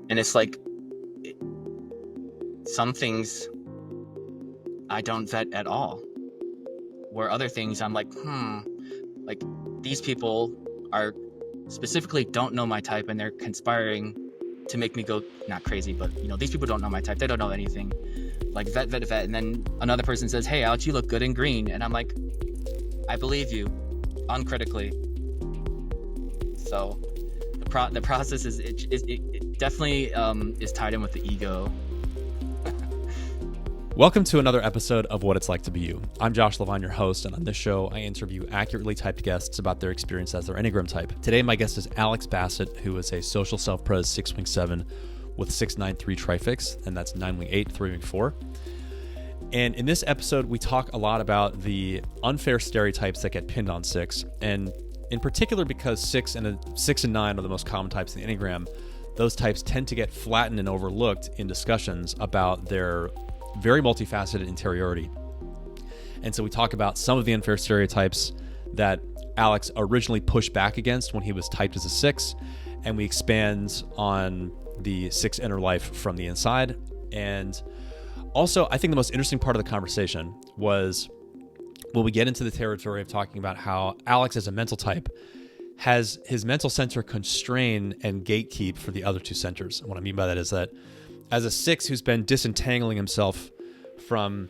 And it's like, some things I don't vet at all, where other things I'm like, like these people are specifically don't know my type and they're conspiring to make me go not crazy, but these people don't know my type. They don't know anything. Like vet. And then another person says, hey, Alex, you look good in green. And I'm like, I believe you uncritically. So the process is it definitely is tied in with the ego. Welcome to another episode of What It's Like to Be You. I'm Josh Levine, your host, and on this show, I interview accurately typed guests about their experience as their Enneagram type. Today, my guest is Alex Bassett, who is a social self-pres 6-wing-7 with 6-9-3 trifix, and that's 9-wing-8, 3-wing-4. And in this episode, we talk a lot about the unfair stereotypes that get pinned on 6, and in particular because 6 and 9 are the most common types in the Enneagram, those types tend to get flattened and overlooked in discussions about their very multifaceted interiority. And so we talk about some of the unfair stereotypes that Alex originally pushed back against when he was typed as a 6, and we expand on the 6 inner life from the inside. And also, I think the most interesting part of the conversation was when we get into the territory of talking about how Alex as a mental type has his mental center constrain and gatekeep for the other two centers. And what I mean by that is that as a 6 who's been disentangling himself from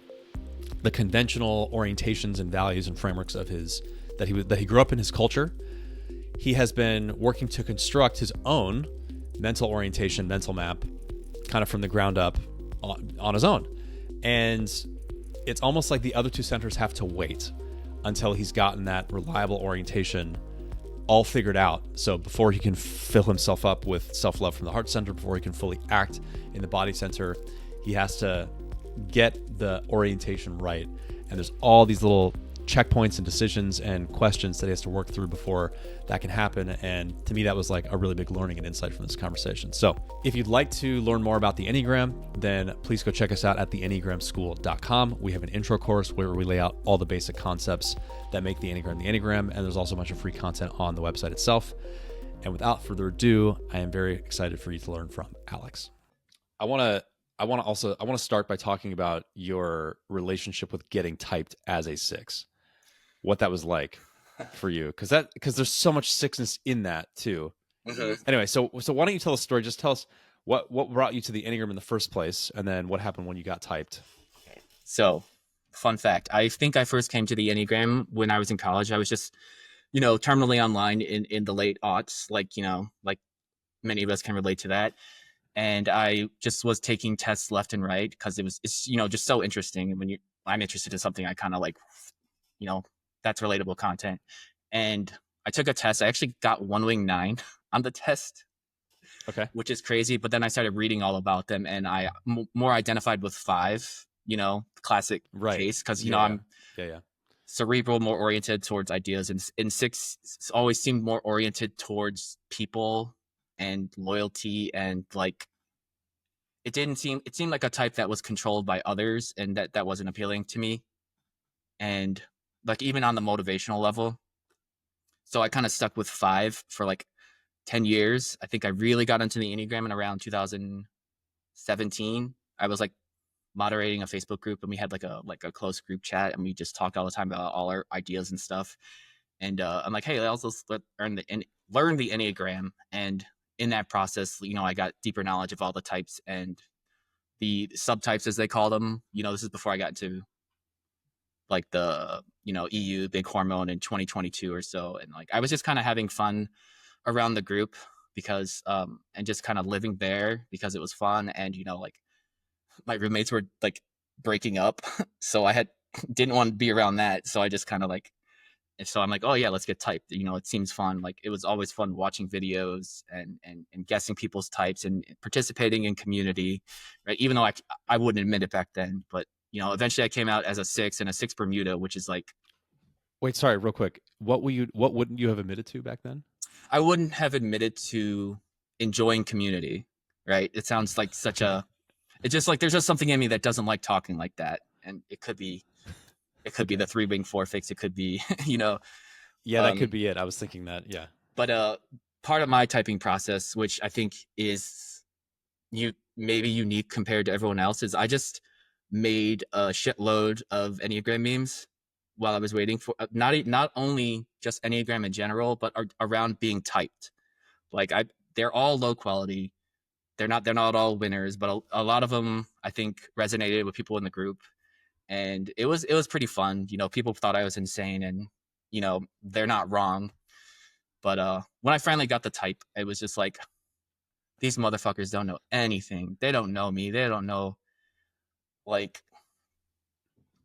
the conventional orientations and values and frameworks of his that he grew up in his culture, he has been working to construct his own mental orientation, mental map, kind of from the ground up on his own. And it's almost like the other two centers have to wait until he's gotten that reliable orientation all figured out. So before he can fill himself up with self-love from the heart center, before he can fully act in the body center, he has to get the orientation right. And there's all these little checkpoints and decisions and questions that he has to work through before that can happen. And to me, that was like a really big learning and insight from this conversation. So if you'd like to learn more about the Enneagram, then please go check us out at theenneagramschool.com. We have an intro course where we lay out all the basic concepts that make the Enneagram, and there's also a bunch of free content on the website itself. And without further ado, I am very excited for you to learn from Alex. I want to start by talking about your relationship with getting typed as a 6. What that was like for you, because there's so much 6ness in that too. Mm-hmm. Anyway, so why don't you tell a story? Just tell us what brought you to the Enneagram in the first place, and then what happened when you got typed. So, fun fact: I think I first came to the Enneagram when I was in college. I was just, terminally online in the late aughts, like many of us can relate to that. And I just was taking tests left and right because it's just so interesting. And when I'm interested in something, I kind of like, that's relatable content. And I took a test. I actually got 1-wing-9 on the test. Okay. Which is crazy. But then I started reading all about them, and I more identified with 5, classic case. Because, I'm cerebral, more oriented towards ideas. And 6 always seemed more oriented towards people and loyalty, and like it seemed like a type that was controlled by others, and that wasn't appealing to me. And like even on the motivational level, so I kind of stuck with 5 for like 10 years. I think I really got into the Enneagram in around 2017. I was like moderating a Facebook group, and we had like a close group chat, and we just talk all the time about all our ideas and stuff. And I'm like, hey, let's learn the Enneagram. And in that process, I got deeper knowledge of all the types and the subtypes, as they call them. This is before I got into like the, EU big hormone in 2022 or so. And like, I was just kind of having fun around the group because, and just kind of living there because it was fun. And, like my roommates were like breaking up. So I didn't want to be around that. So I just kind of like, and so I'm like, oh yeah, let's get typed. It seems fun. Like it was always fun watching videos and guessing people's types and participating in community, right? Even though I wouldn't admit it back then, but eventually I came out as a 6 and a 6 Bermuda, which is like. Wait, sorry, real quick. What wouldn't you have admitted to back then? I wouldn't have admitted to enjoying community, right? It sounds like it's just like there's just something in me that doesn't like talking like that, and it could be the 3-wing-4 fix. It could be, Yeah, that could be it. I was thinking that, yeah. But part of my typing process, which I think is maybe unique compared to everyone else is I just made a shitload of Enneagram memes while I was waiting for not only just Enneagram in general, but around being typed. Like they're all low quality. They're not all winners, but a lot of them I think resonated with people in the group, and it was pretty fun. People thought I was insane, and they're not wrong. But when I finally got the type, it was just like these motherfuckers don't know anything. They don't know me. They don't know, like,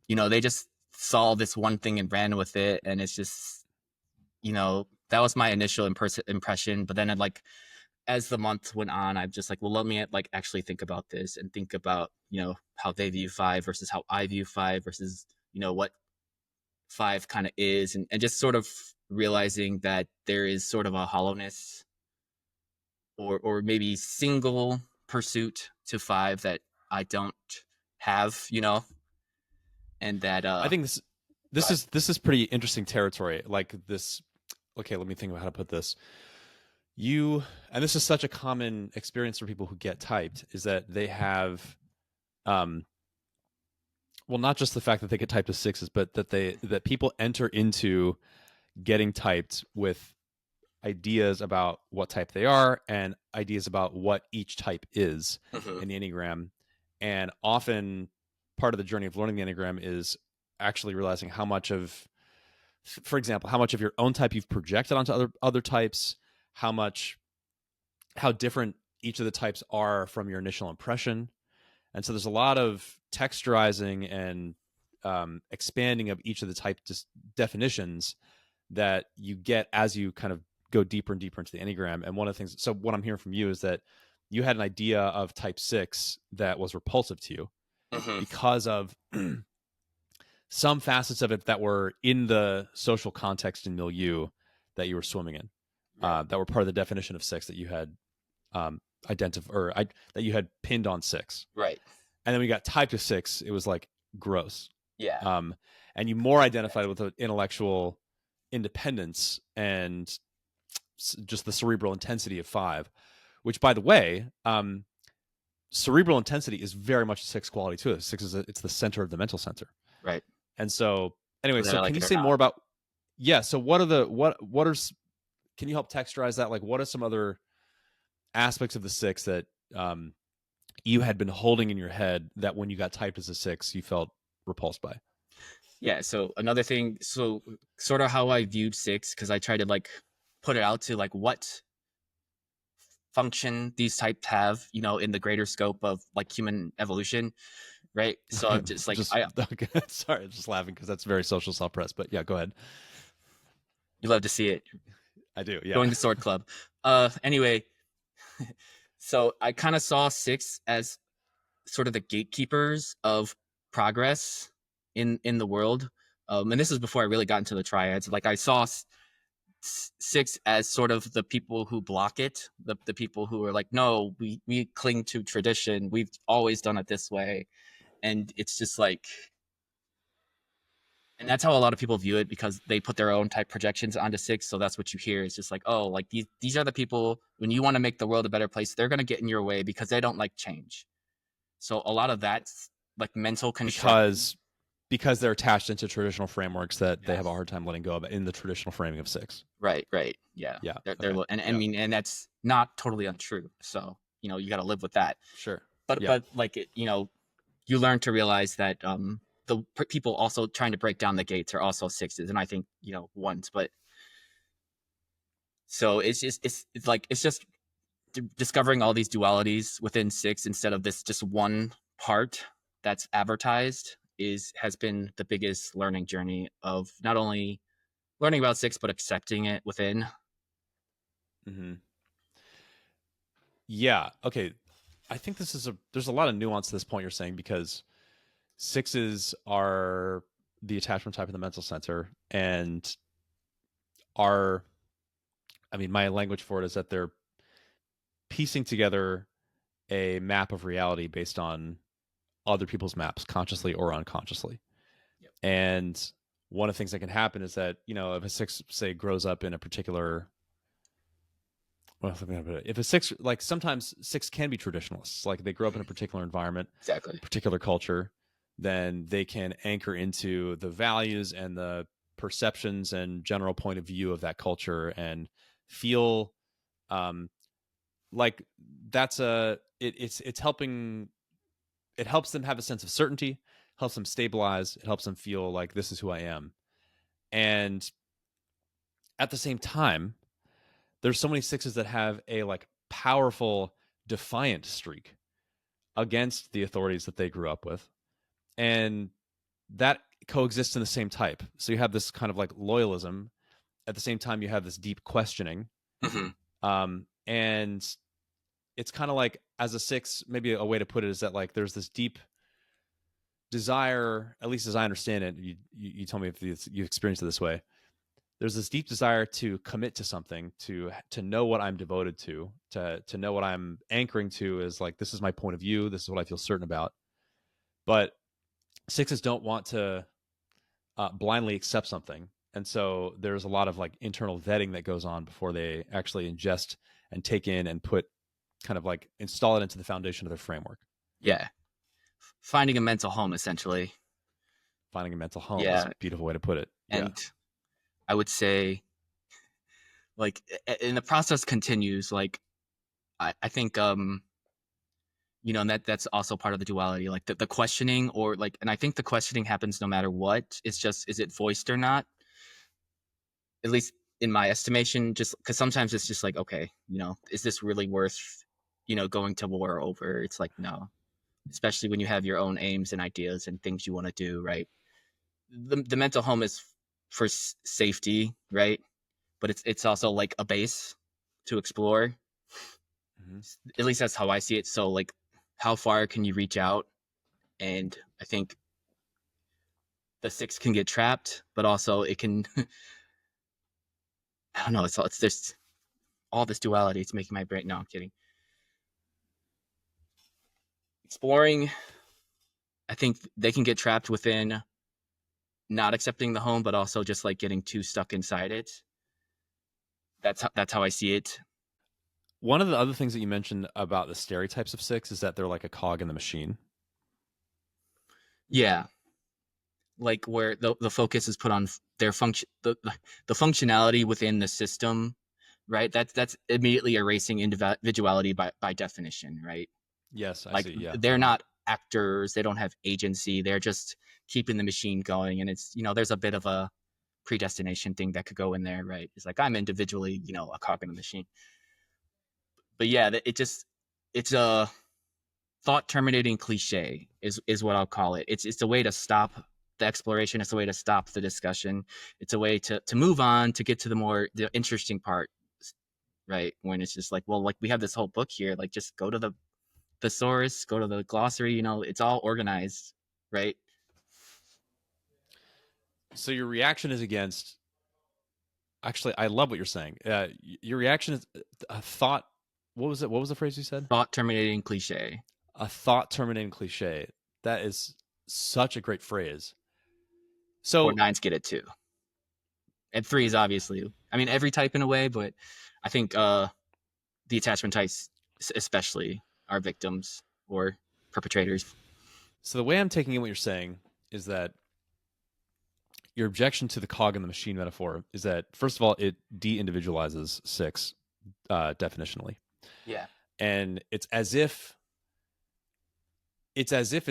they just saw this one thing and ran with it, and it's just, that was my initial impression. But then, like, as the month went on, I'm just like, well, let me like actually think about this and think about how they view five versus how I view five versus what five kind of is, and just sort of realizing that there is sort of a hollowness or maybe single pursuit to five that I don't have, and that I think this is pretty interesting territory. Like this. Okay, let me think about how to put this. And this is such a common experience for people who get typed, is that they have, well, not just the fact that they get typed as sixes, but that people enter into getting typed with ideas about what type they are and ideas about what each type is in the Enneagram. And often part of the journey of learning the Enneagram is actually realizing how much of, for example, how much of your own type you've projected onto other types, how different each of the types are from your initial impression. And so there's a lot of texturizing and expanding of each of the type definitions that you get as you kind of go deeper and deeper into the Enneagram. And one of the things, so what I'm hearing from you is that you had an idea of type 6 that was repulsive to you because of some facets of it that were in the social context and milieu that you were swimming in, that were part of the definition of 6 that you had that you had pinned on 6. Right. And then we got typed to 6. It was like gross. Yeah. And you more identified with the intellectual independence and just the cerebral intensity of 5, which, by the way, cerebral intensity is very much a 6 quality too. 6 it's the center of the mental center. Right. And so anyway, so like can you say more about, so can you help texturize that? Like, what are some other aspects of the 6 that you had been holding in your head that when you got typed as a 6, you felt repulsed by? Yeah. So another thing, so sort of how I viewed 6, because I tried to like put it out to like what function these types have, in the greater scope of like human evolution. Right. So I'm just like, okay. Sorry, I'm just laughing because that's very social self-press, but yeah, go ahead. You love to see it. I do. Yeah. Going to Sword Club. Anyway, so I kind of saw 6 as sort of the gatekeepers of progress in the world. And this is before I really got into the triads. Like I saw 6 as sort of the people who block it, the people who are like, no, we cling to tradition. We've always done it this way. And it's just like, and that's how a lot of people view it, because they put their own type projections onto 6. So that's what you hear. It's just like, oh, like these are the people, when you want to make the world a better place, they're going to get in your way because they don't like change. So a lot of that's like mental construction. Because they're attached into traditional frameworks that they have a hard time letting go of in the traditional framing of 6. Right. Yeah. They're and I mean, and that's not totally untrue. So, you got to live with that. Sure. But like, you learn to realize that the people also trying to break down the gates are also 6s, and I think 1s. But so it's just discovering all these dualities within 6 instead of this just one part that's advertised has been the biggest learning journey of not only learning about 6 but accepting it within. Yeah. Okay. I think there's a lot of nuance to this point you're saying, because 6s are the attachment type in the mental center, and my language for it is that they're piecing together a map of reality based on other people's maps, consciously or unconsciously. Yep. And one of the things that can happen is that, if a 6, say, grows up in a particular well, if a six, like sometimes six can be traditionalists, like they grew up in a particular environment, Exactly. particular culture, then they can anchor into the values and the perceptions and general point of view of that culture and feel um, like that's it's helping. It helps them have a sense of certainty, helps them stabilize, it helps them feel like this is who I am. And at the same time, there's so many sixes that have a like powerful defiant streak against the authorities that they grew up with, and that coexists in the same type. So you have this kind of like loyalism, at the same time you have this deep questioning. Mm-hmm. And it's kind of like, as a six, maybe a way to put it is that like there's this deep desire, at least as I understand it, you tell me if you experienced it this way. There's this deep desire to commit to something, to know what I'm devoted to know what I'm anchoring to is like, this is my point of view, this is what I feel certain about. But sixes don't want to blindly accept something, and so there's a lot of like internal vetting that goes on before they actually ingest and take in and put, kind of like install it into the foundation of their framework. Yeah. Finding a mental home, essentially. Finding a mental home is Yeah. a beautiful way to put it. Yeah. And I would say, like, and the process continues. Like, I think, you know, and that's also part of the duality, like the questioning, or like, and I think the questioning happens no matter what. It's just, is it voiced or not? At least in my estimation, just because sometimes it's just like, okay, you know, is this really worth, you know, going to war over? It's like, no, especially when you have your own aims and ideas and things you want to do, right? The mental home is for safety, right? But it's also like a base to explore. Mm-hmm. At least that's how I see it. So like, how far can you reach out? And I think the six can get trapped, but also it can. I don't know. It's there's all this duality. It's making my brain. No, I'm kidding. Exploring. I think they can get trapped within not accepting the home, but also just like getting too stuck inside it. That's how I see it. One of the other things that you mentioned about the stereotypes of six is that they're like a cog in the machine. Yeah, like where the focus is put on their function, the functionality within the system, right? That's immediately erasing individuality by definition, right? Yes, I Like, see. Yeah. they're not actors, they don't have agency, they're just keeping the machine going. And it's, you know, there's a bit of a predestination thing that could go in there, right? It's like, I'm individually, you know, a cog in the machine. But yeah, it's a thought terminating cliche is what I'll call it. It's a way to stop the exploration. It's a way to stop the discussion. It's a way to move on, to get to the interesting part, right? When it's just like, well, like, we have this whole book here, like, just go to the thesaurus, go to the glossary, you know, it's all organized, right? So your reaction is against. Actually, I love what you're saying. Your reaction is a thought. What was it? What was the phrase you said? Thought terminating cliche. A thought terminating cliche. That is such a great phrase. Or So, nines get it too. And threes, obviously. I mean, every type in a way, but I think the attachment types especially are victims or perpetrators. so the way I'm taking in what you're saying is that your objection to the cog in the machine metaphor is that, first of all, it de-individualizes six definitionally, Yeah. and it's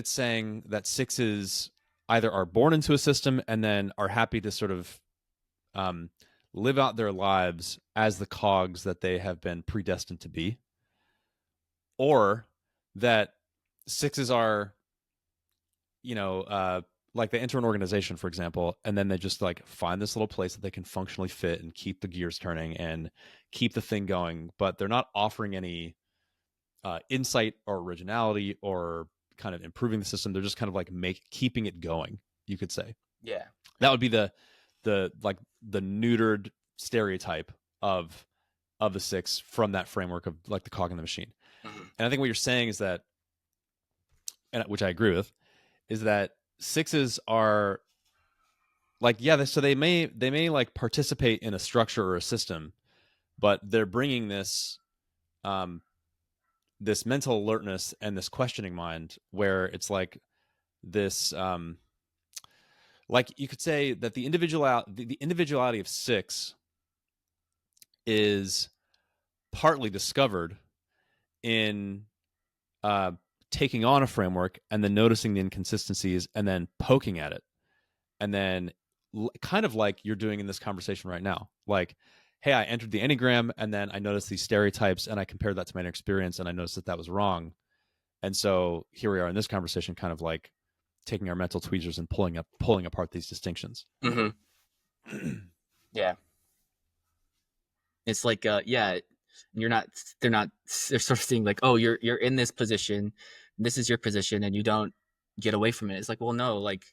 saying that sixes either are born into a system and then are happy to sort of live out their lives as the cogs that they have been predestined to be, or that sixes are, you know, like they enter an organization, for example, and then they just like find this little place that they can functionally fit and keep the gears turning and keep the thing going, but they're not offering any insight or originality or kind of improving the system. They're just kind of like keeping it going, you could say. Yeah. That would be the like the neutered stereotype of the six from that framework of like the cog in the machine. Mm-hmm. And I think what you're saying is that, and which I agree with, is that sixes are like, yeah, so they may like participate in a structure or a system, but they're bringing this this mental alertness and this questioning mind, where it's like this, like you could say that the individuality of 6 is partly discovered in taking on a framework and then noticing the inconsistencies and then poking at it, and then kind of like you're doing in this conversation right now. Like, hey, I entered the Enneagram and then I noticed these stereotypes and I compared that to my experience and I noticed that that was wrong. And so here we are in this conversation, kind of like taking our mental tweezers and pulling apart these distinctions. Mm-hmm. Yeah. It's like, yeah, they're sort of saying like, oh, you're in this position, this is your position, and you don't get away from it. It's like, well, no, like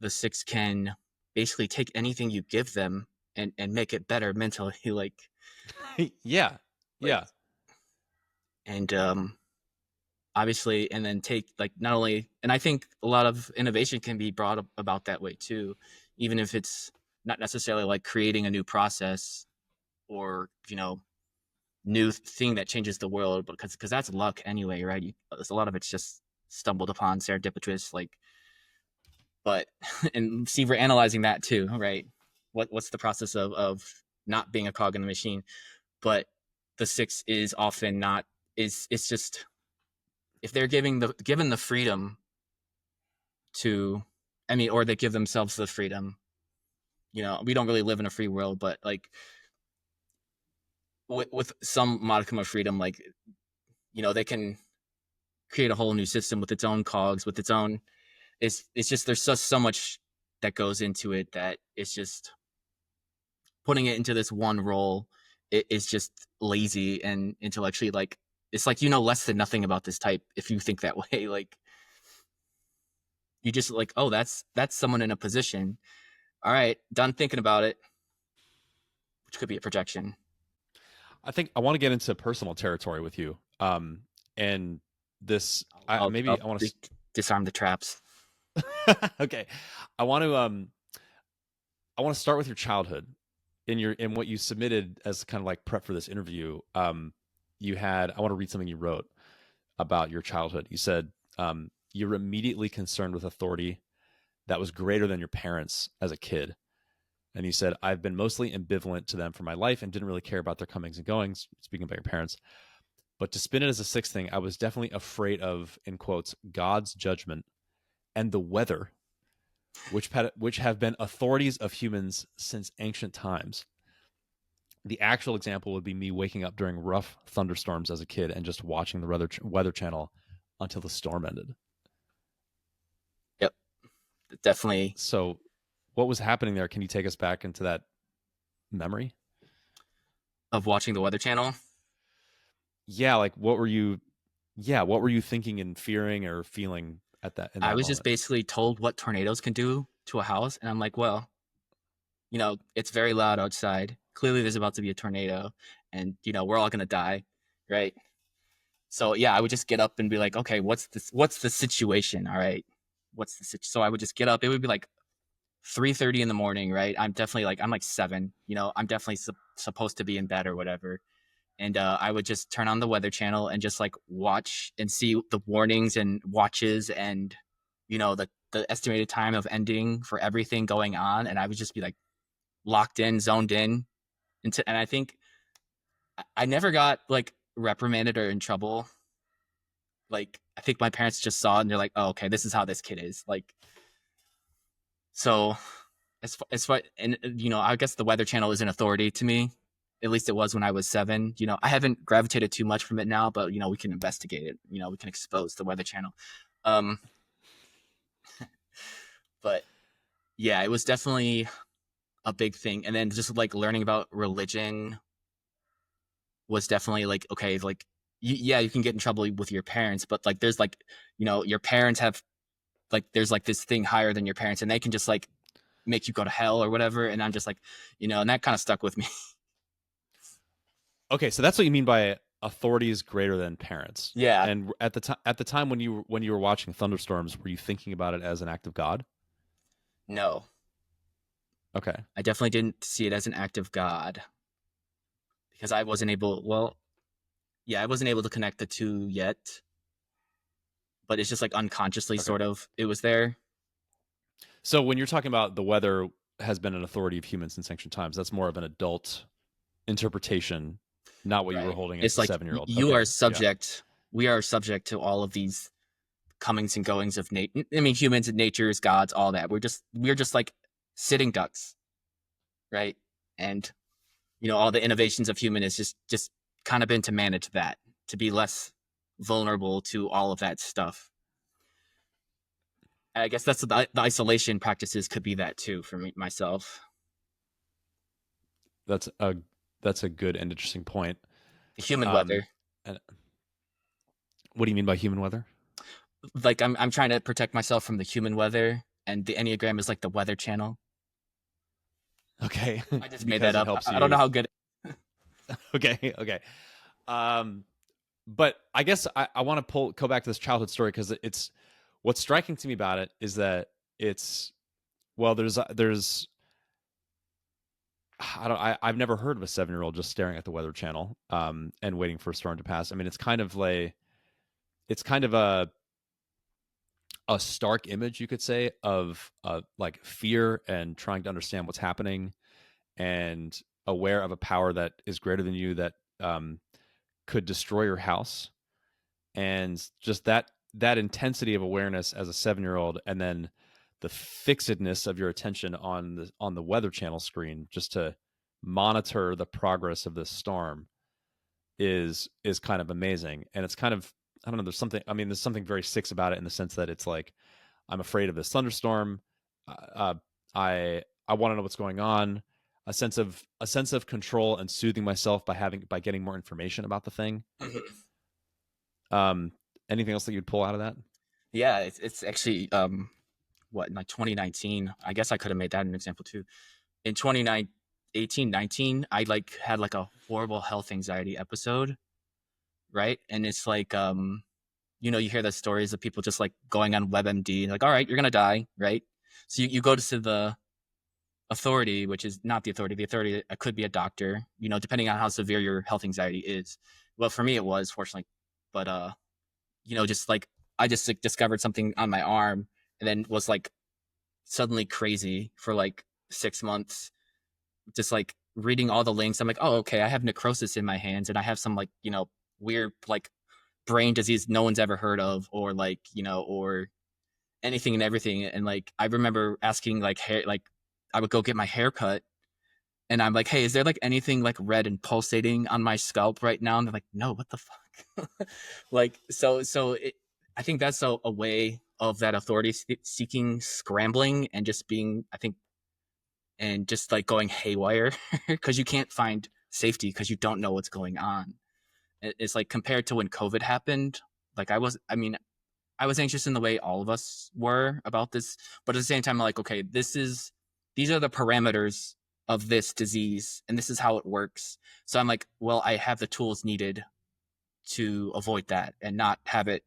the 6 can basically take anything you give them and make it better mentally, like, Yeah. like, Yeah. and obviously, and then take like not only, and I think a lot of innovation can be brought about that way too, even if it's not necessarily like creating a new process or new thing that changes the world, because that's luck anyway, right? A lot of it's just stumbled upon, serendipitous, like. But and see, we're analyzing that too, right? What's the process of not being a cog in the machine? But the 6 is often not, it's just, if they're given the freedom to, I mean, or they give themselves the freedom, we don't really live in a free world, but like with some modicum of freedom, like, they can create a whole new system with its own cogs, with its own, it's just, there's just so much that goes into it that it's just putting it into this one role. It is just lazy and intellectually, like, it's like, less than nothing about this type if you think that way. Like, you just like, oh, that's someone in a position. All right, done thinking about it, which could be a projection. I think I want to get into personal territory with you. And this, I'll maybe I want to disarm the traps. okay. I want to start with your childhood. In what you submitted as kind of like prep for this interview. You had, I want to read something you wrote about your childhood. You said, you're immediately concerned with authority that was greater than your parents as a kid. And you said, I've been mostly ambivalent to them for my life and didn't really care about their comings and goings, speaking about your parents. But to spin it as a 6th thing, I was definitely afraid of, in quotes, God's judgment and the weather, which have been authorities of humans since ancient times. The actual example would be me waking up during rough thunderstorms as a kid and just watching the weather channel until the storm ended. Yep, definitely. So what was happening there? Can you take us back into that memory of watching the Weather Channel? Yeah, like what were you thinking and fearing or feeling at that in that I was moment? just basically told what tornadoes can do to a house, and I'm like, well, it's very loud outside. Clearly there's about to be a tornado, and we're all gonna die, right? So yeah, I would just get up and be like, okay, what's the situation? All right, so I would just get up. It would be like 3:30 in the morning, right? I'm like 7. I'm definitely supposed to be in bed or whatever. And I would just turn on the Weather Channel and just like watch and see the warnings and watches and the estimated time of ending for everything going on, and I would just be like locked in, zoned in, and I think I never got like reprimanded or in trouble. Like, I think my parents just saw it and they're like, oh, okay, this is how this kid is, like. So as far, and I guess the Weather Channel is an authority to me. At least it was when I was 7. I haven't gravitated too much from it now, but we can investigate it. We can expose the Weather Channel. But yeah, it was definitely a big thing. And then just like learning about religion was definitely like, okay, like, you can get in trouble with your parents, but like there's like, your parents have like, there's like this thing higher than your parents, and they can just like make you go to hell or whatever. And I'm just like, and that kind of stuck with me. Okay, so that's what you mean by authorities greater than parents. Yeah. And at the time when you were watching thunderstorms, were you thinking about it as an act of God? No. Okay. I definitely didn't see it as an act of God, because I wasn't able. Well, Yeah, I wasn't able to connect the two yet, but it's just like unconsciously Okay. sort of it was there. So when you're talking about the weather has been an authority of humans since ancient times, that's more of an adult interpretation, not what you were Right. holding as It's a like 7-year-old. you Okay. are Yeah. subject. We are subject to all of these comings and goings of nature. I mean, humans and natures, gods, all that. We're just like sitting ducks, right? And all the innovations of human is just kind of been to manage that, to be less vulnerable to all of that stuff. I guess the isolation practices could be that too for me myself. That's a that's a good and interesting point. The human Um, weather, and what do you mean by human weather? like I'm trying to protect myself from the human weather, and the Enneagram is like the weather channel. Okay, I just made that because it up. helps I don't know you. how good. Okay, okay. Um, but I guess I want to go back to this childhood story because it's what's striking to me about it is that it's well, there's I've never heard of a 7-year-old just staring at the weather channel and waiting for a storm to pass. I mean, it's kind of a stark image, you could say, of like fear and trying to understand what's happening and aware of a power that is greater than you that could destroy your house, and just that intensity of awareness as a 7-year-old, and then the fixedness of your attention on the weather channel screen just to monitor the progress of this storm is kind of amazing. And it's kind of, I don't know, there's something very six about it in the sense that it's like I'm afraid of this thunderstorm. Uh, I want to know what's going on. A sense of control and soothing myself by getting more information about the thing. Um, Anything else that you'd pull out of that? Yeah, it's actually what in like 2019. I guess I could have made that an example too. In 2018, 19, I like had like a horrible health anxiety episode, right? And it's like you hear the stories of people just like going on WebMD, like, all right, you're gonna die, right? So you go to the authority, which is not the authority. The authority could be a doctor, depending on how severe your health anxiety is. Well, for me, it was fortunately, but just like I just like, discovered something on my arm, and then was like suddenly crazy for like 6 months, just like reading all the links. I'm like, oh, okay, I have necrosis in my hands, and I have some like weird like brain disease no one's ever heard of, or like or anything and everything. And like I remember asking like hair, like I would go get my hair cut, and I'm like, hey, is there like anything like red and pulsating on my scalp right now? And they're like, no, what the fuck? Like, I think that's a way of that authority seeking scrambling and just being, I think, and just like going haywire because you can't find safety because you don't know what's going on. It's like compared to when COVID happened, like I mean, I was anxious in the way all of us were about this, but at the same time, I'm like, okay, these are the parameters of this disease, and this is how it works. So I'm like, well, I have the tools needed to avoid that and not have it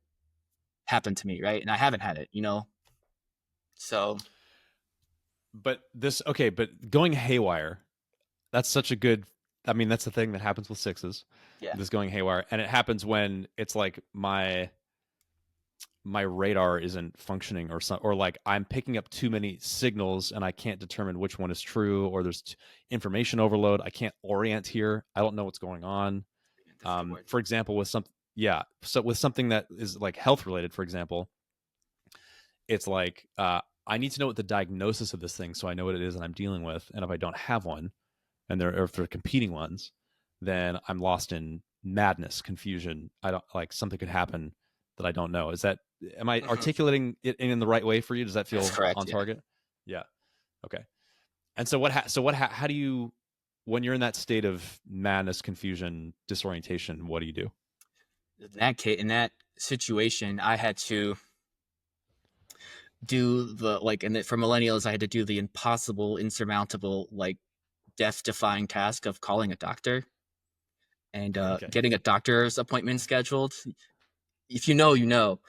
happen to me, right? And I haven't had it. So But going haywire, that's such a good. I mean, that's the thing that happens with sixes. yeah, This going haywire, and it happens when it's like my radar isn't functioning or like I'm picking up too many signals and I can't determine which one is true, or there's information overload. I can't orient here. I don't know what's going on. that's a good word. For example, with something that is like health related, for example, it's like I need to know what the diagnosis of this thing so I know what it is that I'm dealing with. And if I don't have one, if they're competing ones, then I'm lost in madness, confusion. I don't like something could happen that I don't know. Am I articulating it in the right way for you? Does that That's feel correct. on Yeah. target? Yeah. Okay. And how do you, when you're in that state of madness, confusion, disorientation, what do you do? In that situation, I had to do the like, and for millennials, I had to do the impossible, insurmountable, like death-defying task of calling a doctor and Okay. getting a doctor's appointment scheduled. If you know, you know.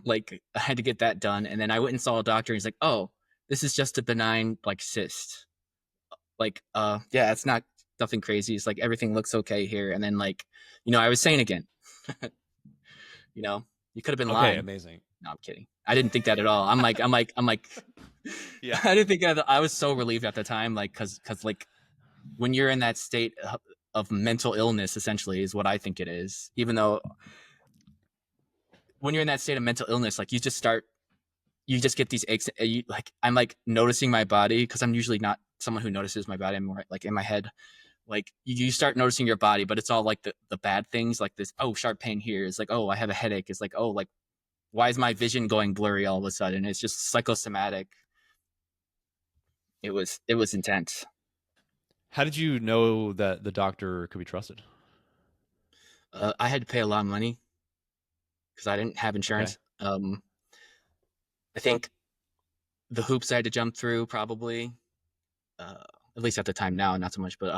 Like I had to get that done, and then I went and saw a doctor. And he's like, "Oh, this is just a benign like cyst. Like, yeah, it's not. nothing crazy. It's like everything looks okay here. And then like, I was sane again. you know, you could have been Okay, lying. amazing. No, I'm kidding. I didn't think that at all. I'm like, Yeah. I didn't think that. I was so relieved at the time, like, cause like when you're in that state of mental illness, essentially, is what I think it is. Even though when you're in that state of mental illness, like you just get these aches. Like I'm like noticing my body because I'm usually not someone who notices my body. I'm more like in my head. Like you start noticing your body, but it's all like the bad things, like this. Oh, sharp pain here. It's like, oh, I have a headache. It's like, oh, like why is my vision going blurry all of a sudden? It's just psychosomatic. It was intense. How did you know that the doctor could be trusted? I had to pay a lot of money because I didn't have Okay. insurance. I think the hoops I had to jump through probably, uh, at least at the time now, not so much, but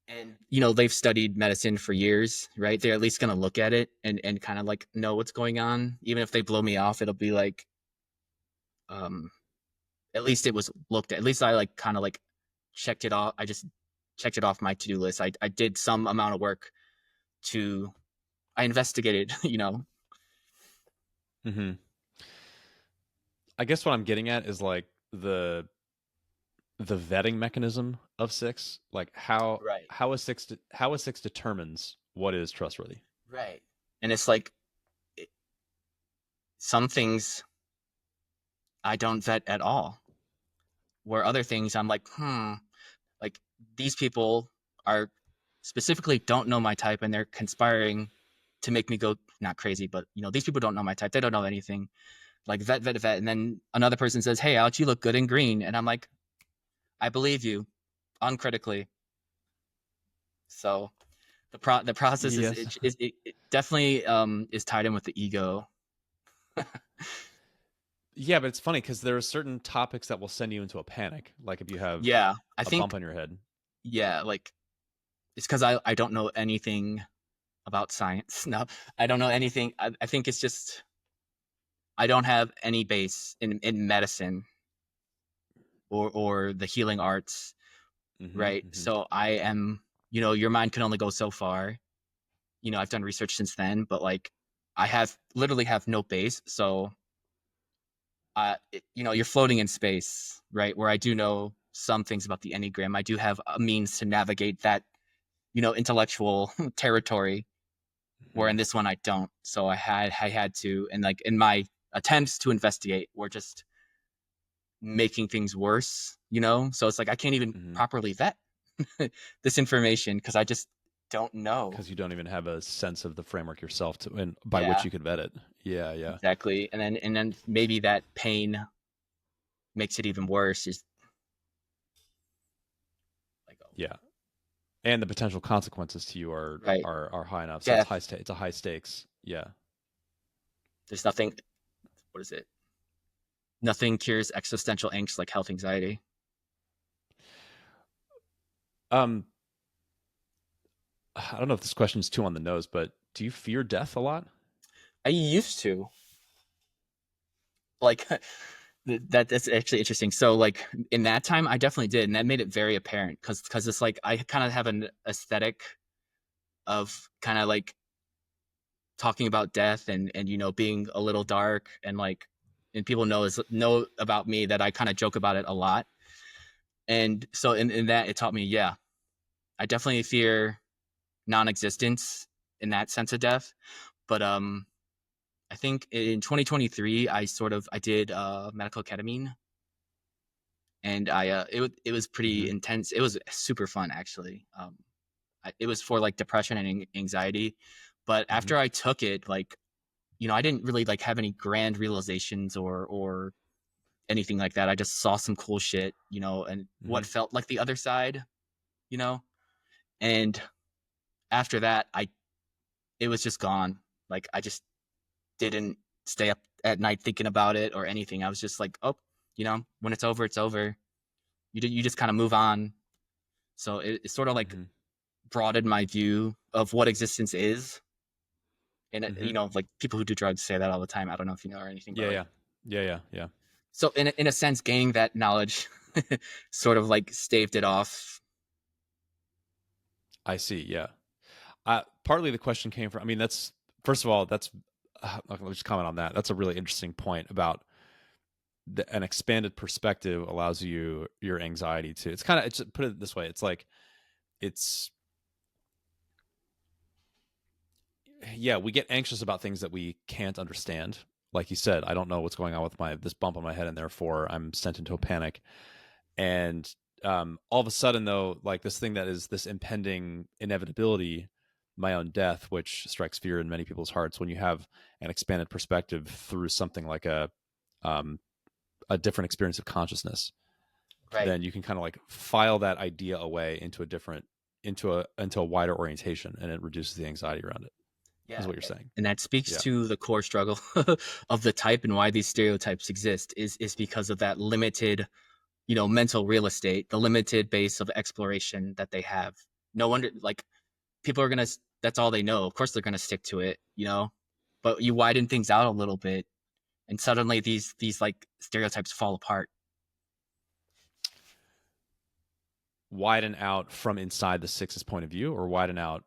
and they've studied medicine for years, right? They're at least gonna look at it and kind of like know what's going on. Even if they blow me off, it'll be like, um, at least it was looked at. At least I like kind of like checked it off. I just checked it off my to do list. I did some amount of work to I investigated, Hmm. I guess what I'm getting at is like the vetting mechanism of six, like Right. how a six determines what is trustworthy. Right. And it's like some things I don't vet at all, where other things I'm like, like these people are specifically don't know my type and they're conspiring to make me go not crazy, but these people don't know my type. They don't know anything. Like vet. And then another person says, hey, Alex, you look good in green. And I'm like, I believe you uncritically. So the process is Yes. it definitely is tied in with the ego. Yeah, but it's funny because there are certain topics that will send you into a panic. Like if you have Yeah, I a bump think on your head. yeah, like it's because I don't know anything about science. No, I don't know anything. I think it's just I don't have any base in medicine or the healing arts, Hmm. right? Hmm. So I am, your mind can only go so far. I've done research since then, but like I have literally have no base. So you're floating in space, right? Where I do know some things about the Enneagram. I do have a means to navigate that, intellectual territory. Where Hmm. in this one I don't. So I had to, and like in my attempts to investigate, were just making things worse. So it's like I can't even Hmm. properly vet this information because I just don't know. Because you don't even have a sense of the framework yourself to and by which Yeah, you could vet it. Yeah, yeah, exactly. And then maybe that pain makes it even worse. Is like, oh, yeah. And the potential consequences to you are right, are high enough. So death. it's a high stakes. Yeah. There's nothing. What is it? Nothing cures existential angst like health anxiety. Um, I don't know if this question is too on the nose, but do you fear death a lot? I used to like that's actually interesting. So like in that time, I definitely did, and that made it very apparent because it's like I kind of have an aesthetic of kind of like talking about death and being a little dark and like and people know about me that I kind of joke about it a lot. And so in that it taught me, yeah, I definitely fear non-existence in that sense of death. But I think in 2023 I did medical ketamine and it was pretty Hmm. intense. It was super fun actually. It was for like depression and anxiety, but Hmm. after I took it, like I didn't really like have any grand realizations or anything like that. I just saw some cool shit, and what Hmm. felt like the other side, you know. And after that, I it was just gone. Like I just didn't stay up at night thinking about it or anything. I was just like, oh, when it's over, it's over. You just kind of move on. So it sort of like Hmm. broadened my view of what existence is. And Hmm. like people who do drugs say that all the time. I don't know if you know or anything, but Yeah, like, yeah, yeah, yeah, yeah. so in a sense, gaining that knowledge sort of like staved it off. I see. Yeah. Partly the question came from, I mean, that's, first of all, that's, let me just comment on that. That's a really interesting point about an expanded perspective allows you your anxiety to, it's kind of, it's, put it this way. It's like, it's, yeah, we get anxious about things that we can't understand. Like you said, I don't know what's going on with this bump on my head, and therefore I'm sent into a panic. And all of a sudden, though, like this thing that is this impending inevitability, my own death, which strikes fear in many people's hearts, when you have an expanded perspective through something like um, a different experience of consciousness, Right. then you can kind of like file that idea away into a different, into a wider orientation, and it reduces the anxiety around it. Is Yeah, what you're saying? and that speaks Yeah. to the core struggle of the type and why these stereotypes exist is because of that limited, mental real estate, the limited base of exploration that they have. No wonder, like, people are gonna. That's all they know. Of course, they're gonna stick to it. But you widen things out a little bit, and suddenly these like stereotypes fall apart. Widen out from inside the six's point of view, or widen out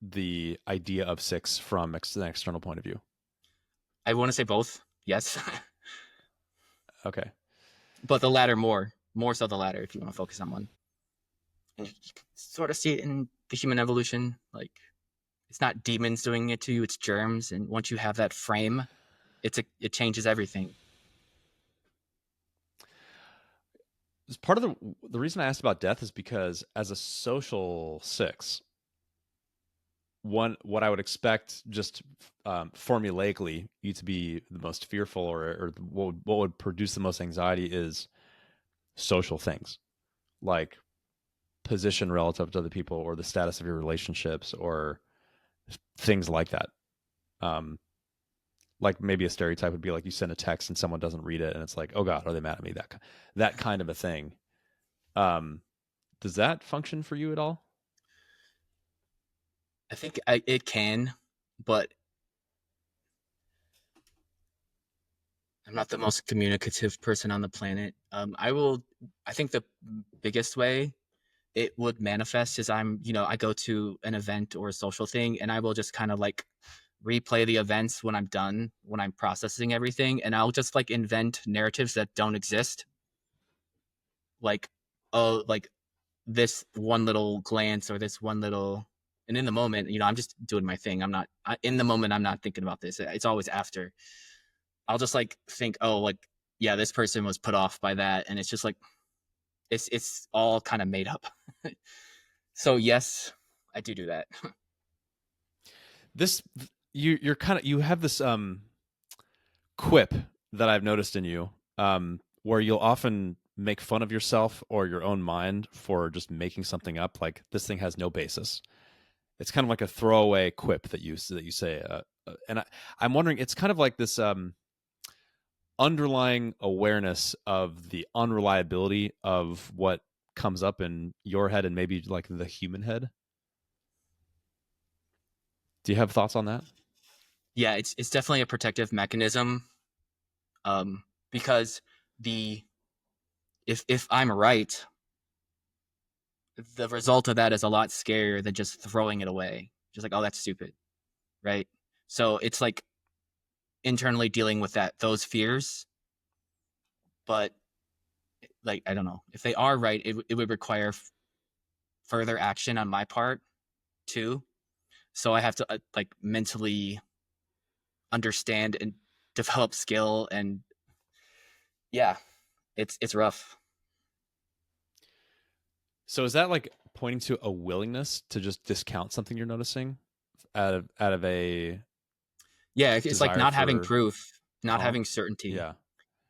the idea of six from an external point of view? I want to say both. Yes, Okay. but the latter more so the latter if you want to focus on one. And you can sort of see it in the human evolution, like it's not demons doing it to you, it's germs, and once you have that frame, it changes everything. Part of the reason I asked about death is because as a social six, what I would expect just formulaically you to be the most fearful, or what would produce the most anxiety is social things, like position relative to other people, or the status of your relationships, or things like that. Um, like maybe a stereotype would be like you send a text and someone doesn't read it, and it's like, oh God, are they mad at me? That kind of a thing. Um, does that function for you at all? I think it can, but I'm not the most communicative person on the planet. I think the biggest way it would manifest is I go to an event or a social thing, and I will just kind of like replay the events when I'm done, when I'm processing everything, and I'll just like invent narratives that don't exist. Like, oh, like this one little glance or this one little, and in the moment, I'm just doing my thing. In the moment, I'm not thinking about this. It's always after. I'll just like think, oh, like, yeah, this person was put off by that. And it's just like, it's all kind of made up. So yes, I do that. This you're kind of, you have this quip that I've noticed in you, where you'll often make fun of yourself or your own mind for just making something up, like this thing has no basis. It's kind of like a throwaway quip that you say, and I'm wondering, it's kind of like this underlying awareness of the unreliability of what comes up in your head and maybe like the human head. Do you have thoughts on that? Yeah, it's definitely a protective mechanism. Because the if I'm right, the result of that is a lot scarier than just throwing it away. Just like, oh, that's stupid, right? So it's like internally dealing with those fears, but like I don't know if they are right, it would require further action on my part too. So I have to like mentally understand and develop skill, and yeah, it's rough. So is that like pointing to a willingness to just discount something you're noticing out of a Yeah, it's like desire not having for proof, not calm? having certainty. Yeah.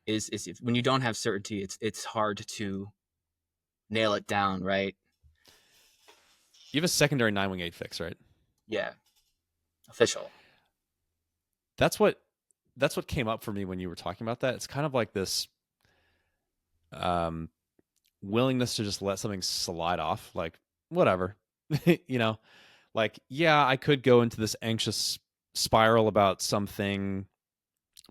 Is when you don't have certainty, it's hard to nail it down, right? You have a secondary 9-wing 8 fix, right? Yeah, official. That's what came up for me when you were talking about that. It's kind of like this um willingness to just let something slide off, like whatever. you know, like, yeah, I could go into this anxious spiral about something,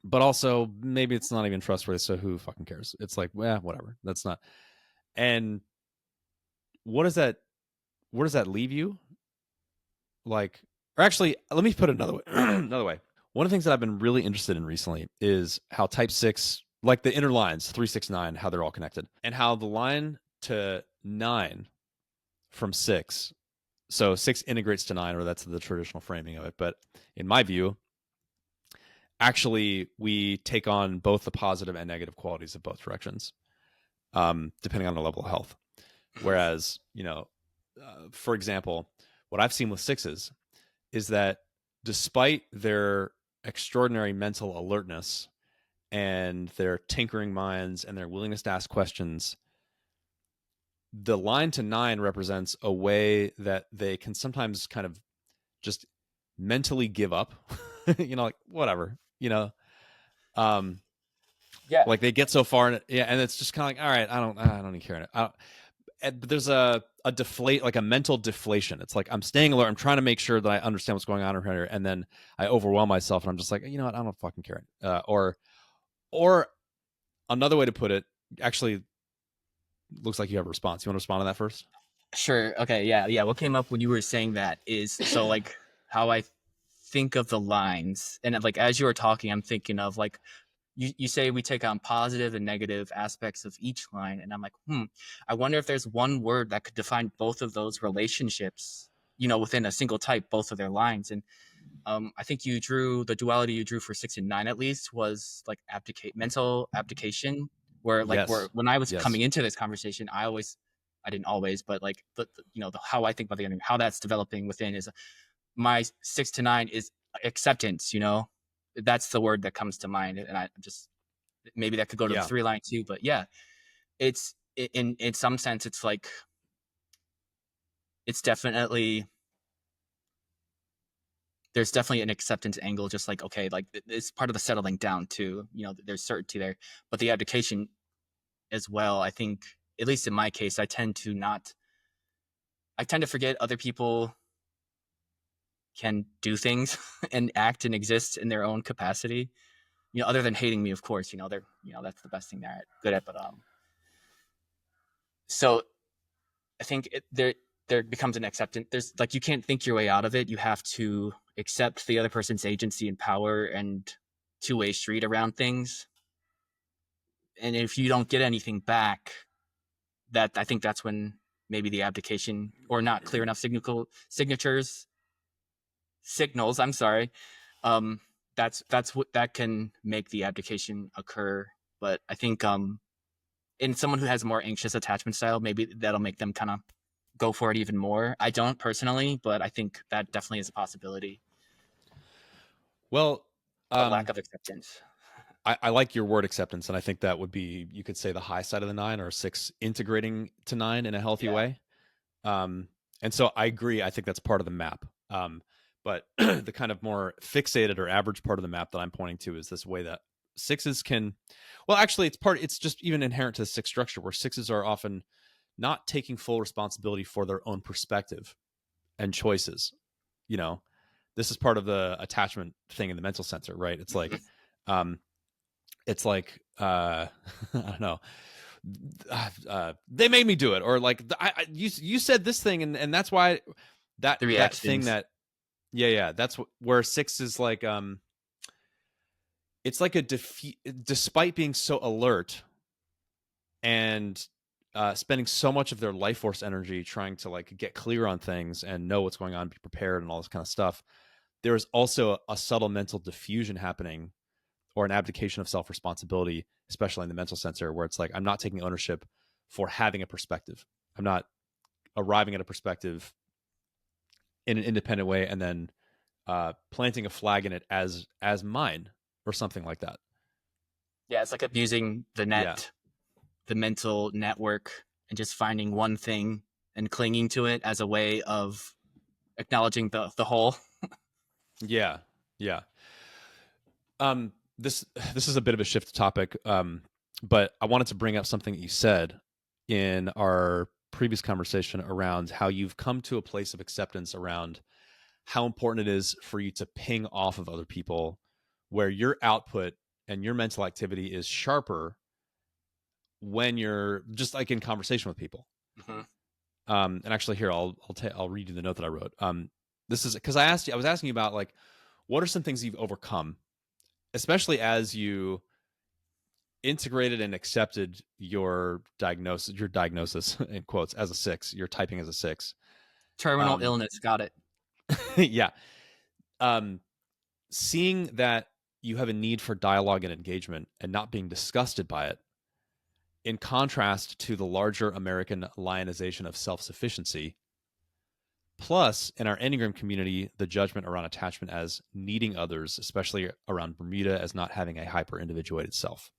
but also maybe it's not even trustworthy, so who fucking cares? It's like, well, whatever. That's not. And what does that where does that leave you? Like, or actually, let me put it another way. Another way. One of the things that I've been really interested in recently is how type 6, like the inner lines, 3, 6, 9, how they're all connected, and how the line to 9 from 6, so 6 integrates to 9, or that's the traditional framing of it. But in my view, actually, we take on both the positive and negative qualities of both directions, depending on the level of health. Whereas, for example, what I've seen with 6s is that despite their extraordinary mental alertness and their tinkering minds and their willingness to ask questions, the line to 9 represents a way that they can sometimes kind of just mentally give up, like whatever, um, Yeah. like they get so far, and it's just kind of like, all right, I don't even care. But there's a deflate, like a mental deflation. It's like I'm staying alert. I'm trying to make sure that I understand what's going on here, and then I overwhelm myself, and I'm just like, you know what, I don't fucking care. Or another way to put it, actually, looks like you have a response. You want to respond to that first? Sure. Okay. Yeah. What came up when you were saying that is so like how I think of the lines, and like as you were talking, I'm thinking of like you say we take on positive and negative aspects of each line, and I'm like, I wonder if there's one word that could define both of those relationships, within a single type, both of their lines. And I think you drew the duality you drew for 6 and 9 at least was like mental abdication, where like Yes. when I was Yes. coming into this conversation, I didn't always, but like how I think about the how that's developing within is my 6 to 9 is acceptance. That's the word that comes to mind, and I just maybe that could go to the Yeah. 3 line too. But yeah, it's in some sense, it's like it's definitely there's definitely an acceptance angle, just like, okay, like it's part of the settling down too. There's certainty there, but the abdication as well. I think, at least in my case, I tend to forget other people can do things and act and exist in their own capacity. Other than hating me, of course. They're that's the best thing they're good at. But so I think there becomes an acceptance. There's like you can't think your way out of it. You have to accept the other person's agency and power and two-way street around things. And if you don't get anything back, that I think that's when maybe the abdication or not clear enough signals. I'm sorry. That's what that can make the abdication occur. But I think in someone who has a more anxious attachment style, maybe that'll make them kind of go for it even more. I don't personally, but I think that definitely is a possibility. Well, But lack of acceptance. I like your word acceptance, and I think that would be, you could say, the high side of the 9, or 6 integrating to 9 in a healthy Yeah. way. And so I agree. I think that's part of the map. But the kind of more fixated or average part of the map that I'm pointing to is this way that 6s can, well, actually, it's just even inherent to the 6 structure, where 6s are often not taking full responsibility for their own perspective and choices. This is part of the attachment thing in the mental center, right? It's like, I don't know, they made me do it, or like you said this thing, and that's why that The that thing reactions. that that's where 6 is like, it's like a defeat, despite being so alert and spending so much of their life force energy trying to like get clear on things and know what's going on, be prepared, and all this kind of stuff. There is also a subtle mental diffusion happening, or an abdication of self-responsibility, especially in the mental center, where it's like, I'm not taking ownership for having a perspective. I'm not arriving at a perspective in an independent way and then planting a flag in it as mine, or something like that. Yeah, it's like abusing the Yeah. net, the mental network, and just finding one thing and clinging to it as a way of acknowledging the whole. Yeah. Yeah. This is a bit of a shift topic, but I wanted to bring up something that you said in our previous conversation around how you've come to a place of acceptance around how important it is for you to ping off of other people, where your output and your mental activity is sharper when you're just like in conversation with people. Mhm. And actually, here I'll read you the note that I wrote. This is because I was asking you about like what are some things you've overcome, especially as you integrated and accepted your diagnosis in quotes as a 6. You're typing as a 6. Terminal Um, illness, got it. yeah. Seeing that you have a need for dialogue and engagement and not being disgusted by it, in contrast to the larger American lionization of self-sufficiency. Plus, in our Enneagram community, the judgment around attachment as needing others, especially around Bermuda, as not having a hyper-individuated self.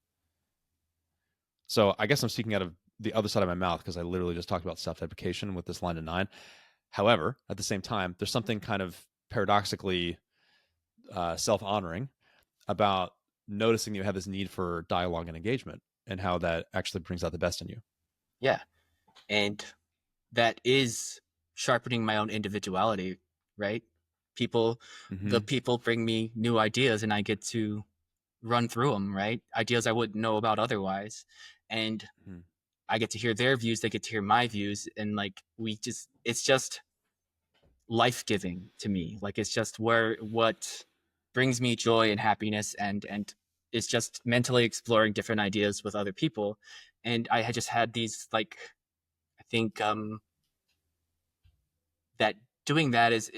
So I guess I'm speaking out of the other side of my mouth because I literally just talked about self-deprecation with this line of 9. However, at the same time, there's something kind of paradoxically self-honoring about noticing you have this need for dialogue and engagement and how that actually brings out the best in you. Yeah. And that is sharpening my own individuality, right? The people bring me new ideas and I get to run through them, right? Ideas I wouldn't know about otherwise. And I get to hear their views, they get to hear my views. And like, it's just life-giving to me. Like, it's just what brings me joy and happiness, and it's just mentally exploring different ideas with other people. And I had just had these, like, I think that doing that is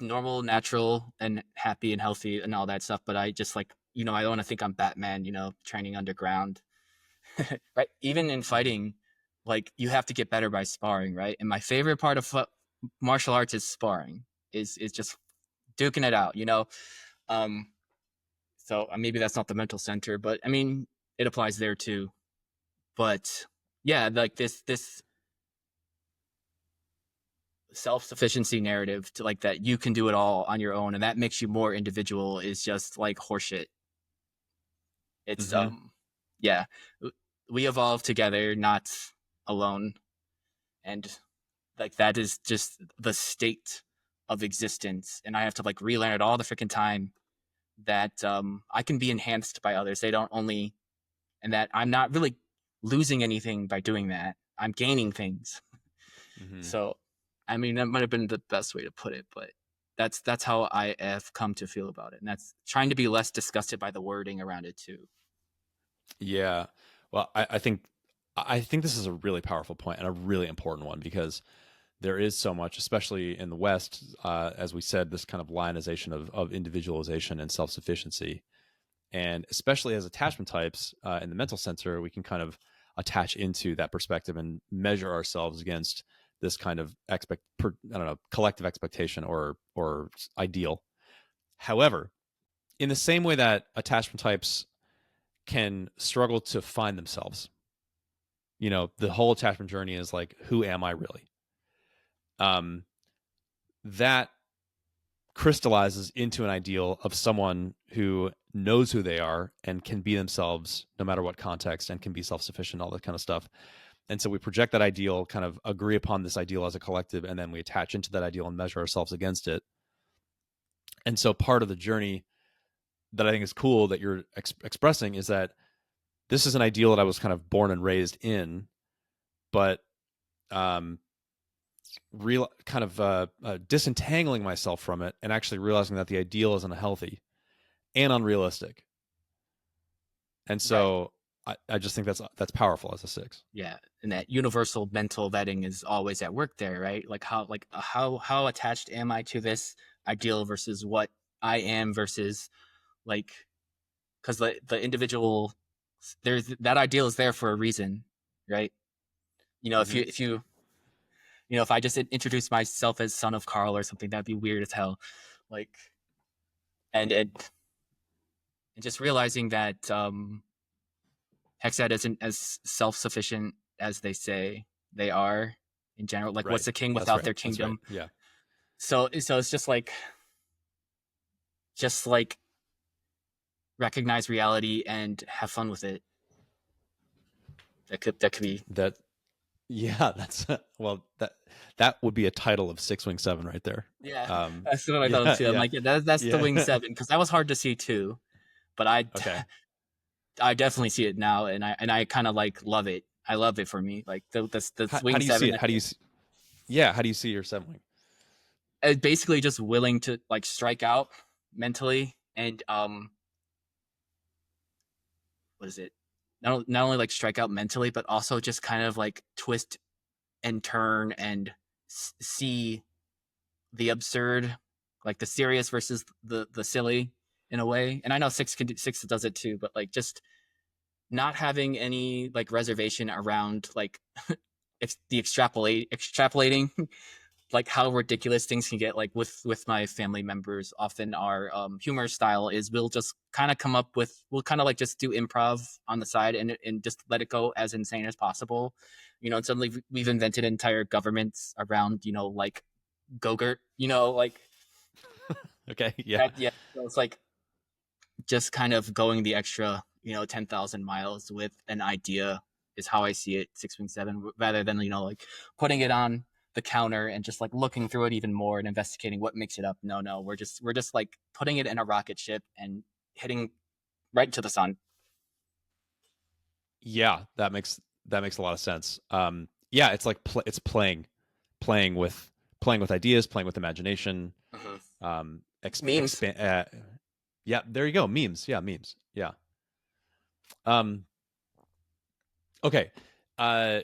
normal, natural, and happy and healthy and all that stuff. But I just, like, I don't want to think I'm Batman, training underground. Right? Even in fighting, like, you have to get better by sparring, right? And my favorite part of martial arts is sparring, is just duking it out, so maybe that's not the mental center, but I mean, it applies there too. But yeah, like this self-sufficiency narrative to, like, that you can do it all on your own and that makes you more individual is just like horseshit. It's yeah, we evolve together, not alone. And like, that is just the state of existence, and I have to, like, relearn it all the freaking time, that I can be enhanced by others. They don't only, and that I'm not really losing anything by doing that. I'm gaining things. So, I mean, that might have been the best way to put it, but that's how I have come to feel about it, and that's trying to be less disgusted by the wording around it too. Yeah. Well, I think this is a really powerful point and a really important one, because there is so much, especially in the West, as we said, this kind of lionization of individualization and self-sufficiency. And especially as attachment types in the mental center, we can kind of attach into that perspective and measure ourselves against this kind of collective expectation or ideal. However, in the same way that attachment types can struggle to find themselves, the whole attachment journey is like, who am I really? That crystallizes into an ideal of someone who knows who they are and can be themselves no matter what context, and can be self-sufficient, all that kind of stuff. And so we project that ideal, kind of agree upon this ideal as a collective, and then we attach into that ideal and measure ourselves against it. And so part of the journey that I think is cool that you're expressing is that this is an ideal that I was kind of born and raised in, but disentangling myself from it and actually realizing that the ideal isn't healthy and unrealistic. And so I just think that's powerful as a 6. Yeah, and that universal mental vetting is always at work there, right? Like, how attached am I to this ideal versus what I am, versus, like, because the individual, there's that ideal is there for a reason, right? If I just introduce myself as son of Carl or something, that'd be weird as hell. Like, and just realizing that Hexad isn't as self-sufficient as they say they are in general. Like, what's a king without their kingdom? Right. Yeah. So it's just like recognize reality and have fun with it. That could be that. Yeah, that's well, that would be a title of 6 Wing 7 right there. Yeah, that's what I thought too. I'm like, that's the Wing 7, because that was hard to see too, but I definitely see it now, and I kind of, like, love it. I love it for me. Like the How swing do you see seven, it? How do you see, yeah, how do you see your settling? basically just willing to like strike out mentally and what is it? Not only like strike out mentally, but also just kind of like twist and turn and see the absurd, like the serious versus the silly in a way. And I know six does it too, but like just not having any like reservation around like if the extrapolating like how ridiculous things can get. Like with my family members, often our humor style is we'll just kind of come up with, we'll kind of like just do improv on the side and just let it go as insane as possible, and suddenly we've invented entire governments around like Gogurt, like Okay. Yeah. that. Yeah, so it's like just kind of going the extra 10,000 miles with an idea is how I see it, 6.7, rather than like putting it on the counter and just like looking through it even more and investigating what makes it up. No, we're just like putting it in a rocket ship and hitting right to the sun. Yeah, that makes a lot of sense. Yeah, it's like it's playing with ideas, playing with imagination. Mm-hmm. Memes. Expand. Yeah, there you go. Memes. Yeah, memes. Yeah. Um. Okay. Uh.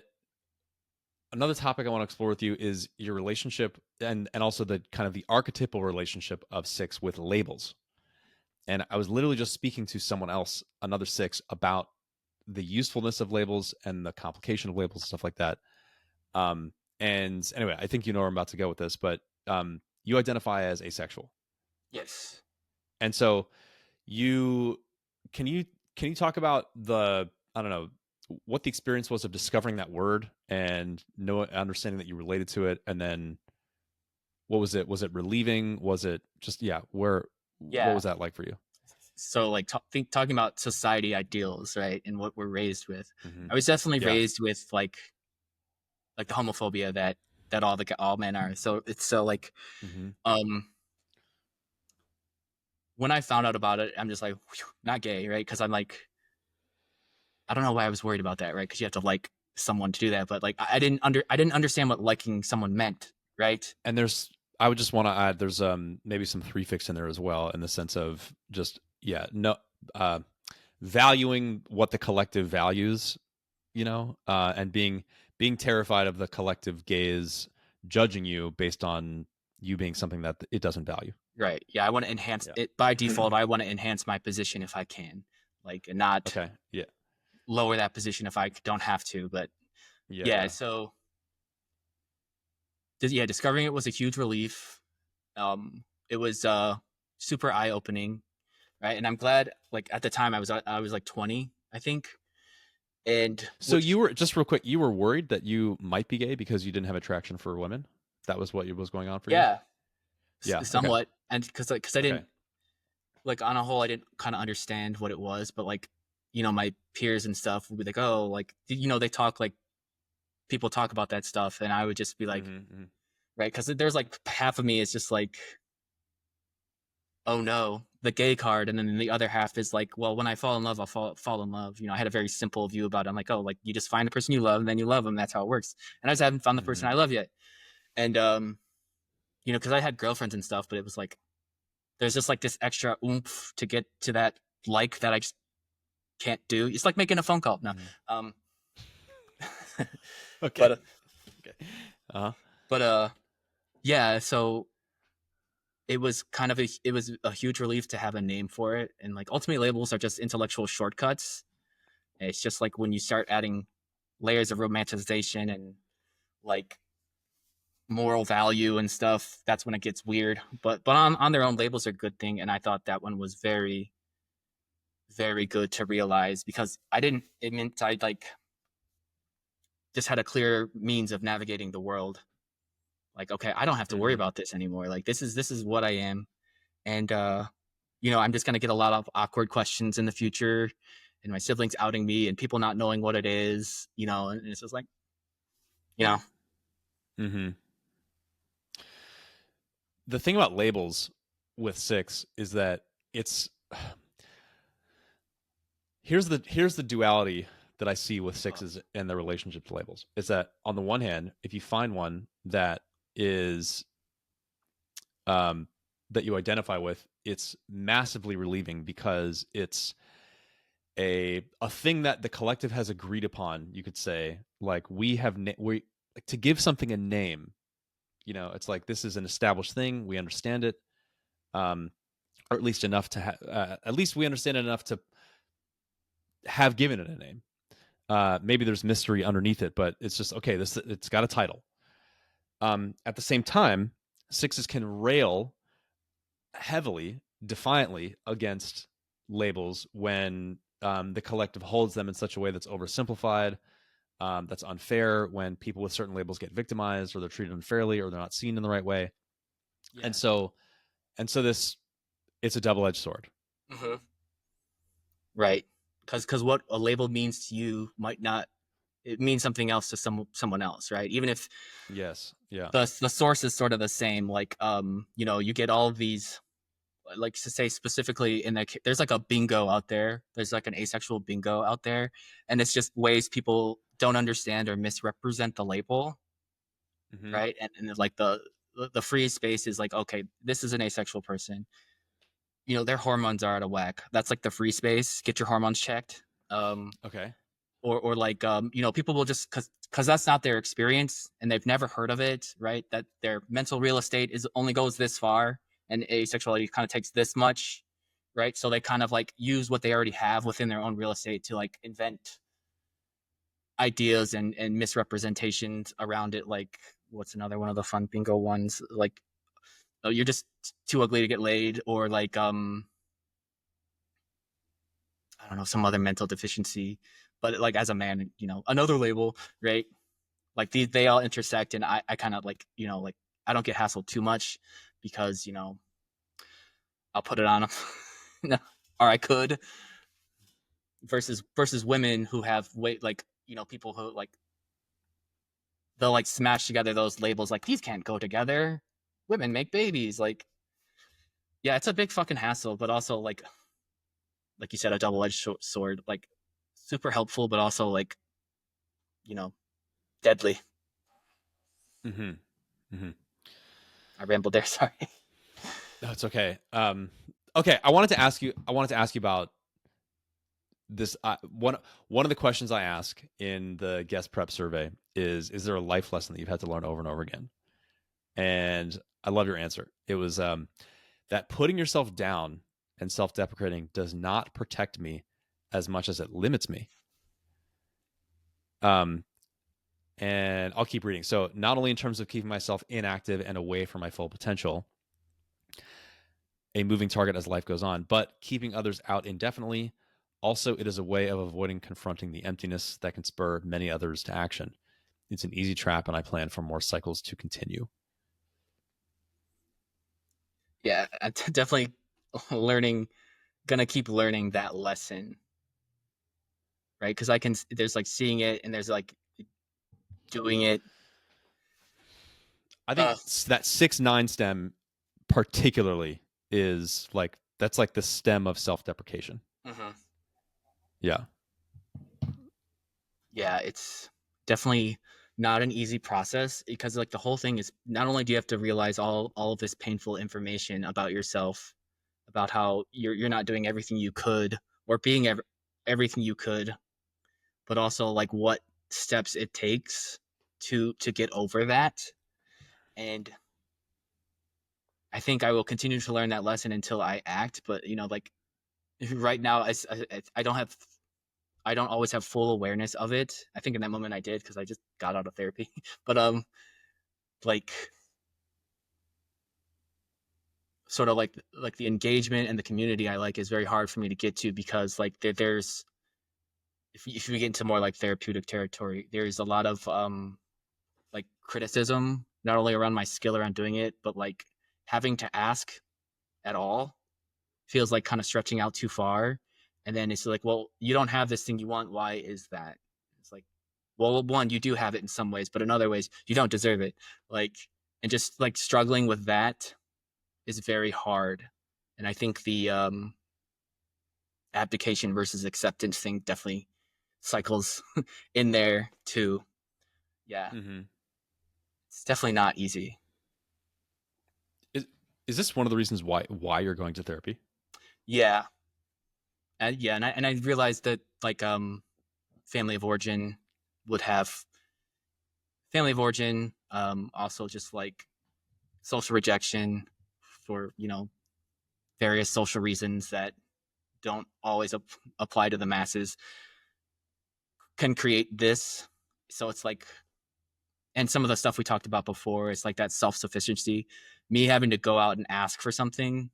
Another topic I want to explore with you is your relationship and also the kind of the archetypal relationship of six with labels. And I was literally just speaking to someone else, another six, about the usefulness of labels and the complication of labels and stuff like that. And anyway, I think you know where I'm about to go with this, but you identify as asexual. Yes. And so you can you can you talk about the, I don't know, what the experience was of discovering that word and understanding that you related to it, and then what was it? Was it relieving? Was it just, yeah, what Yeah. was that like for you? So like talking about society ideals, right, and what we're raised with. Mm-hmm. I was definitely Yeah. raised with like the homophobia that all men are. So it's so like Mm-hmm. um when I found out about it, I'm just like, whew, not gay, right? Because I'm like, I don't know why I was worried about that, right? Because you have to like someone to do that, but like I didn't understand what liking someone meant, right? And I would just want to add, there's maybe some three fix in there as well, in the sense of just, yeah, no, uh valuing what the collective values, and being terrified of the collective gaze judging you based on you being something that it doesn't value. Right. Yeah, I want to enhance Yeah. it by default. I want to enhance my position if I can, like, and not Okay. Yeah. lower that position if I don't have to. But Yeah. yeah, Yeah. so yeah, discovering it was a huge relief. It was super eye opening, right? And I'm glad. Like at the time, I was like 20, I think, and So which you were, just real quick, you were worried that you might be gay because you didn't have attraction for women. That was what was going on for you. yeah, Yeah. Okay. somewhat, and because I Okay. didn't like on a whole, I didn't kind of understand what it was, but like my peers and stuff would be like, oh, like they talk like people talk about that stuff, and I would just be like, Mm-hmm. right, because there's like half of me is just like, oh no, the gay card, and then the other half is like, well, when I fall in love, I'll fall in love. I had a very simple view about it. I'm like, oh, like you just find the person you love, and then you love them. That's how it works. And I just haven't found the Mm-hmm. person I love yet. And because I had girlfriends and stuff, but it was like there's just like this extra oomph to get to that like that I just can't do. It's like making a phone call. No, Mm-hmm. um, Okay. but Okay. Uh-huh. but yeah. So it was a huge relief to have a name for it, and like ultimately labels are just intellectual shortcuts. It's just like when you start adding layers of romanticization and like moral value and stuff, that's when it gets weird. But on their own, labels are a good thing, and I thought that one was very, very good to realize because it meant I like just had a clear means of navigating the world. Like, okay, I don't have to worry Mm-hmm. about this anymore. Like this is what I am. And I'm just gonna get a lot of awkward questions in the future and my siblings outing me and people not knowing what it is, and it's just like, you know, Mm-hmm. The thing about labels with six is that it's here's the duality that I see with sixes and their relationship to labels is that on the one hand, if you find one that is that you identify with, it's massively relieving because it's a thing that the collective has agreed upon. You could say, like, we like, to give something a name. You know, it's like, this is an established thing. We understand it, or at least enough to at least we understand it enough to have given it a name. Maybe there's mystery underneath it, but it's just okay. It's got a title. At the same time, sixes can rail heavily, defiantly against labels when the collective holds them in such a way that's oversimplified, that's unfair, when people with certain labels get victimized or they're treated unfairly or they're not seen in the right way. Yeah. And so this, it's a double-edged sword. Mm-hmm. Right. Because what a label means to you might not, it means something else to someone else, right? Even if yes, yeah, the source is sort of the same. Like, you get all of these, like, to say specifically in that, there's like a bingo out there. There's like an asexual bingo out there, and it's just ways people don't understand or misrepresent the label, right? And like the free space is like, okay, this is an asexual person. Their hormones are out of whack. That's like the free space. Get your hormones checked. Okay. Or like, people will just, because that's not their experience and they've never heard of it, right? That their mental real estate only goes this far, and asexuality kind of takes this much, right? So they kind of like use what they already have within their own real estate to like invent ideas and misrepresentations around it. Like, what's another one of the fun bingo ones? Like, oh, you're just too ugly to get laid, or like, I don't know, some other mental deficiency. But like, as a man, another label, right? Like, they all intersect, and I kind of like, like, I don't get hassled too much because, I'll put it on them. Or I could, versus women who have like, people who like, they'll like smash together those labels, like, these can't go together. Women make babies. Like, yeah, it's a big fucking hassle, but also like you said, a double-edged sword, like super helpful, but also like, deadly. I rambled there. Sorry. No, it's okay. Okay, I wanted to ask you about this. One of the questions I ask in the guest prep survey is there a life lesson that you've had to learn over and over again? And I love your answer. It was that putting yourself down and self-deprecating does not protect me as much as it limits me. And I'll keep reading. So, not only in terms of keeping myself inactive and away from my full potential, a moving target as life goes on, but keeping others out indefinitely. Also, it is a way of avoiding confronting the emptiness that can spur many others to action. It's an easy trap, and I plan for more cycles to continue. Yeah, I'm definitely gonna keep learning that lesson, right? Because there's like seeing it, and there's like doing it. I think that 6-9 stem particularly is like, that's like the stem of self-deprecation. Mm-hmm. Yeah. Yeah, it's definitely not an easy process, because like the whole thing is, not only do you have to realize all of this painful information about yourself, about how you're not doing everything you could, or being everything you could, but also like what steps it takes to get over that. And I think I will continue to learn that lesson until I act. But like right now, I don't always have full awareness of it. I think in that moment I did, because I just got out of therapy. But like, sort of like the engagement and the community I like is very hard for me to get to, because like there's, if we get into more like therapeutic territory, there's a lot of like criticism, not only around my skill around doing it, but like having to ask at all feels like kind of stretching out too far. And then it's like, well, you don't have this thing you want. Why is that? It's like, well, one, you do have it in some ways, but in other ways you don't deserve it. Like, and just like struggling with that is very hard. And I think the abdication versus acceptance thing definitely cycles in there too. Yeah, it's definitely not easy. Is this one of the reasons why you're going to therapy? Yeah, yeah, and I realized that like family of origin would have family of origin, also just like social rejection for various social reasons that don't always apply to the masses can create this. So it's like, and some of the stuff we talked about before, it's like that self-sufficiency, me having to go out and ask for something.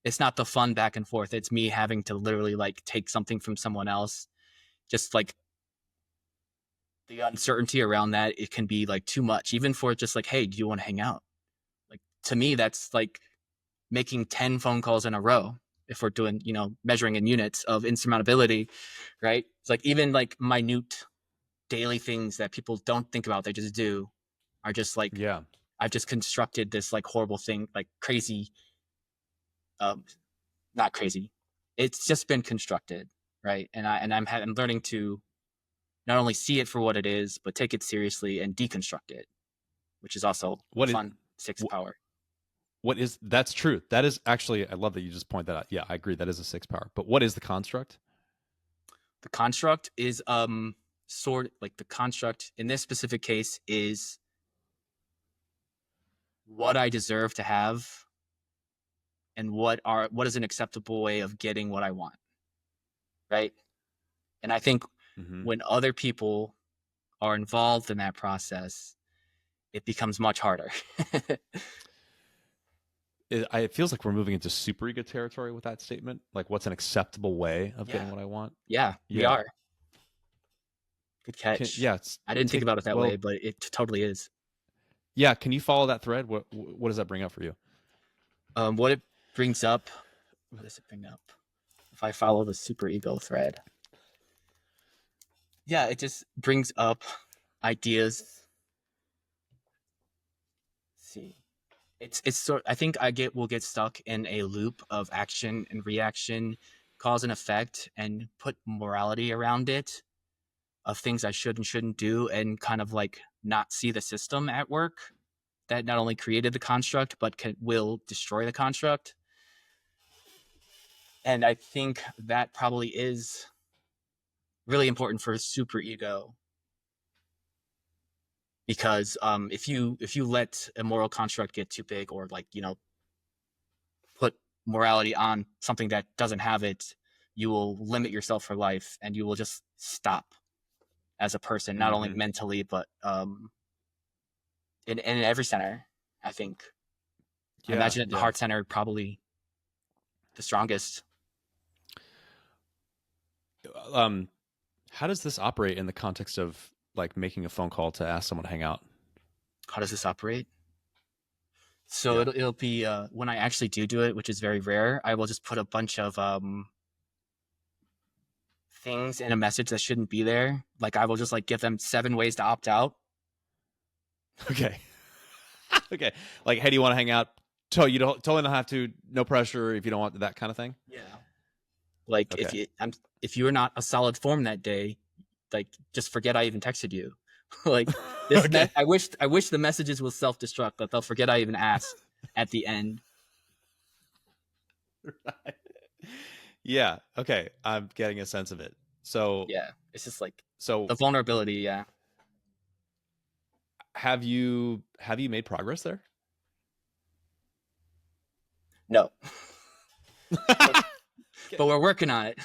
It's not the fun back and forth. It's me having to literally like take something from someone else. Just like the uncertainty around that, it can be like too much, even for just like, hey, do you want to hang out? Like to me, that's like making 10 phone calls in a row. If we're doing, measuring in units of insurmountability, right? It's like even like minute daily things that people don't think about, they just do, are just like, Yeah. I've just constructed this like horrible thing, like crazy, not crazy. It's just been constructed, right? And I'm learning to not only see it for what it is, but take it seriously and deconstruct it, which is also a What is fun sixth power. that's true. That is actually, I love that you just point that out. Yeah, I agree. That is a sixth power. But what is the construct? The construct is sort like the construct in this specific case is what I deserve to have and what is an acceptable way of getting what I want. Right. And I think when other people are involved in that process, it becomes much harder. It feels like we're moving into superego territory with that statement. Like, what's an acceptable way of getting what I want? Yeah, we are. Good catch. I didn't think about it that way, but it totally is. Yeah, can you follow that thread? What does that bring up for you? What it brings up, what does it bring up? If I follow the superego thread, yeah, it just brings up ideas. Let's see, it's sort. I think we'll get stuck in a loop of action and reaction, cause and effect, and put morality around it, of things I should and shouldn't do, and kind of like not see the system at work that not only created the construct but will destroy the construct. And I think that probably is really important for superego, because if you let a moral construct get too big, or like put morality on something that doesn't have it, you will limit yourself for life, and you will just stop as a person, not only mentally but in every center. I think. I imagine the heart center probably the strongest. How does this operate in the context of like making a phone call to ask someone to hang out? How does this operate? So it'll be when I actually do it, which is very rare, I will just put a bunch of things in a message that shouldn't be there. Like I will just like give them 7 ways to opt out. Okay. Okay. Like, hey, do you want to hang out? You totally don't have to. No pressure if you don't want, that kind of thing. Yeah. Like if you're not a solid form that day, like just forget I even texted you. Like this, I wish the messages will self-destruct, but they'll forget I even asked at the end. Right. Yeah. Okay. I'm getting a sense of it. So yeah, it's just like the vulnerability. Yeah. Have you made progress there? No. But we're working on it.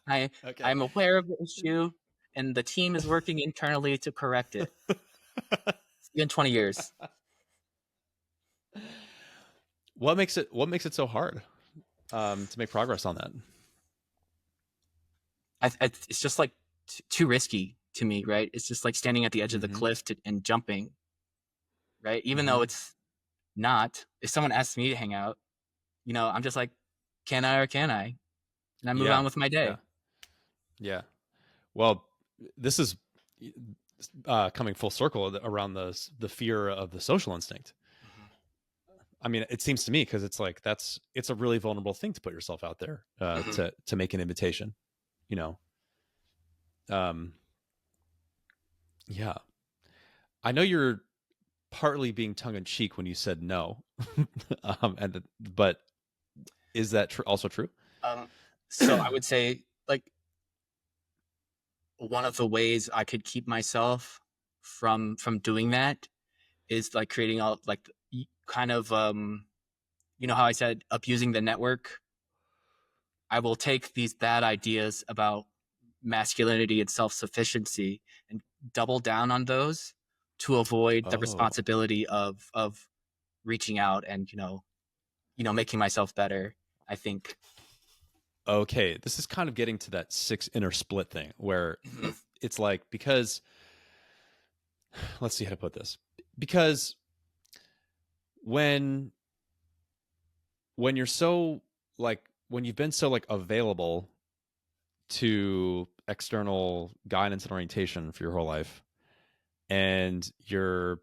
I'm aware of the issue, and the team is working internally to correct it. It's been 20 years. What makes it so hard to make progress on that? It's just like too risky to me, right? It's just like standing at the edge of the cliff and jumping, right? Even though it's not. If someone asks me to hang out, I'm just like, can I or can I? And I move on with my day. Yeah. Well, this is coming full circle around the fear of the social instinct. I mean, it seems to me, because it's like it's a really vulnerable thing to put yourself out there to make an invitation, Um, yeah, I know you're partly being tongue in cheek when you said no, but is that also true? Um, so I would say like one of the ways I could keep myself from doing that is like creating a like kind of you know how I said abusing the network. I will take these bad ideas about masculinity and self-sufficiency and double down on those to avoid the Oh, responsibility of reaching out and making myself better, I think. okay. This is kind of getting to that six inner split thing where it's like, because let's see how to put this. Because when you're so like when you've been so like available to external guidance and orientation for your whole life, and you're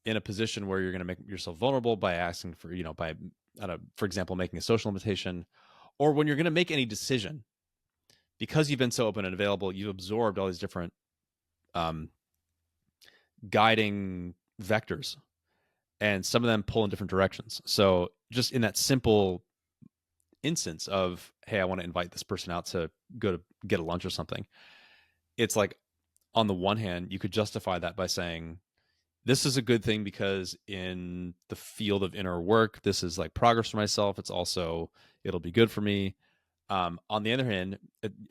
in a position where you're going to make yourself vulnerable by asking for, by, I don't know, for example, making a social invitation, or when you're going to make any decision, because you've been so open and available, you've absorbed all these different um, guiding vectors, and some of them pull in different directions. So just in that simple instance of, hey, I want to invite this person out to go to get a lunch or something, it's like, on the one hand, you could justify that by saying, this is a good thing because in the field of inner work, this is like progress for myself. It's also, it'll be good for me. On the other hand,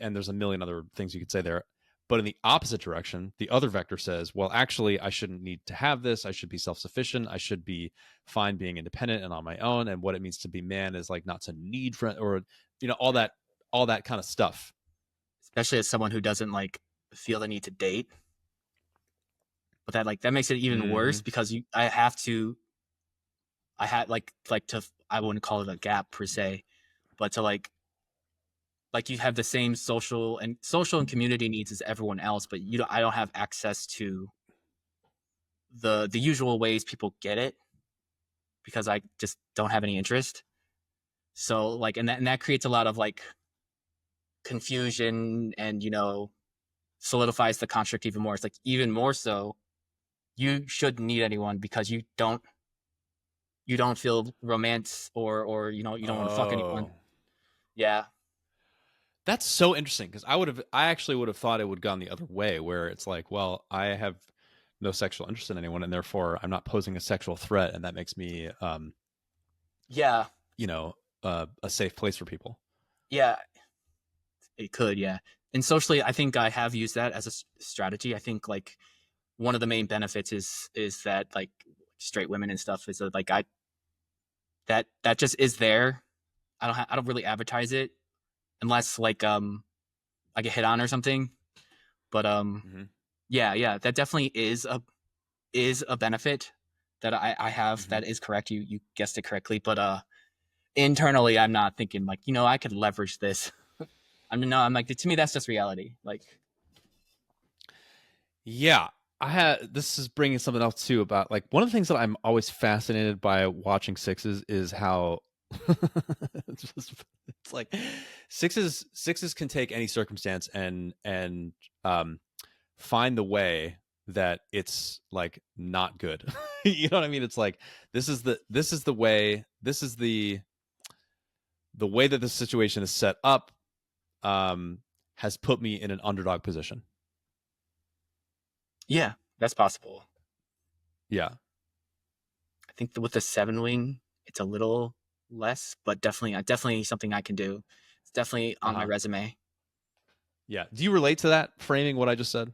and there's a million other things you could say there, but in the opposite direction, the other vector says, well, actually, I shouldn't need to have this. I should be self-sufficient. I should be fine being independent and on my own. And what it means to be man is like not to need friend, or, all that kind of stuff. Especially as someone who doesn't like feel the need to date, but that makes it even Mm-hmm. worse because I have to I had like to I wouldn't call it a gap per se, but to like you have the same social and community needs as everyone else, but I don't have access to the usual ways people get it because I just don't have any interest. So like and that creates a lot of like confusion and solidifies the construct even more. It's like even more so you shouldn't need anyone because you don't feel romance or you don't want to fuck anyone. Oh, Yeah. that's so interesting, because I actually would have thought it would have gone the other way, where it's like, well, I have no sexual interest in anyone, and therefore I'm not posing a sexual threat, and that makes me, Yeah. a safe place for people. Yeah. It could. Yeah. And socially, I think I have used that as a strategy. I think like one of the main benefits is that like straight women and stuff is that like that just is there. I don't really advertise it unless like I get hit on or something. But Mm-hmm. yeah, that definitely is a benefit that I have. Mm-hmm. That is correct. You guessed it correctly. But internally, I'm not thinking like I could leverage this. I'm like, to me that's just reality. Like Yeah, this is bringing something else too, about like one of the things that I'm always fascinated by watching sixes is how it's like sixes can take any circumstance and um find the way that it's like not good. You know what I mean? It's like, this is the way that this situation is set up, um has put me in an underdog position. yeah, that's possible. Yeah. I think with the seven wing, it's a little less, but definitely something I can do. It's definitely on my Uh-huh. resume. Yeah. Do you relate to that framing, what I just said?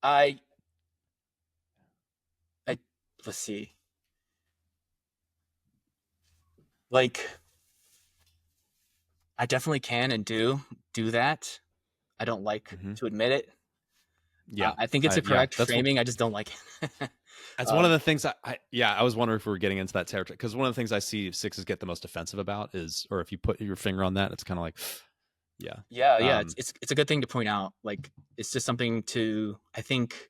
I I let's see. Like I definitely can and do that. I don't like Mm-hmm. to admit it. Yeah. I think it's a Yeah. correct framing. I just don't like it. That's one of um, the things yeah, I was wondering if we were getting into that territory, because one of the things I see sixes get the most offensive about is, or if you put your finger on that, it's kind of like, yeah. yeah. It's, Um, it's it's a good thing to point out. Like it's just something to I think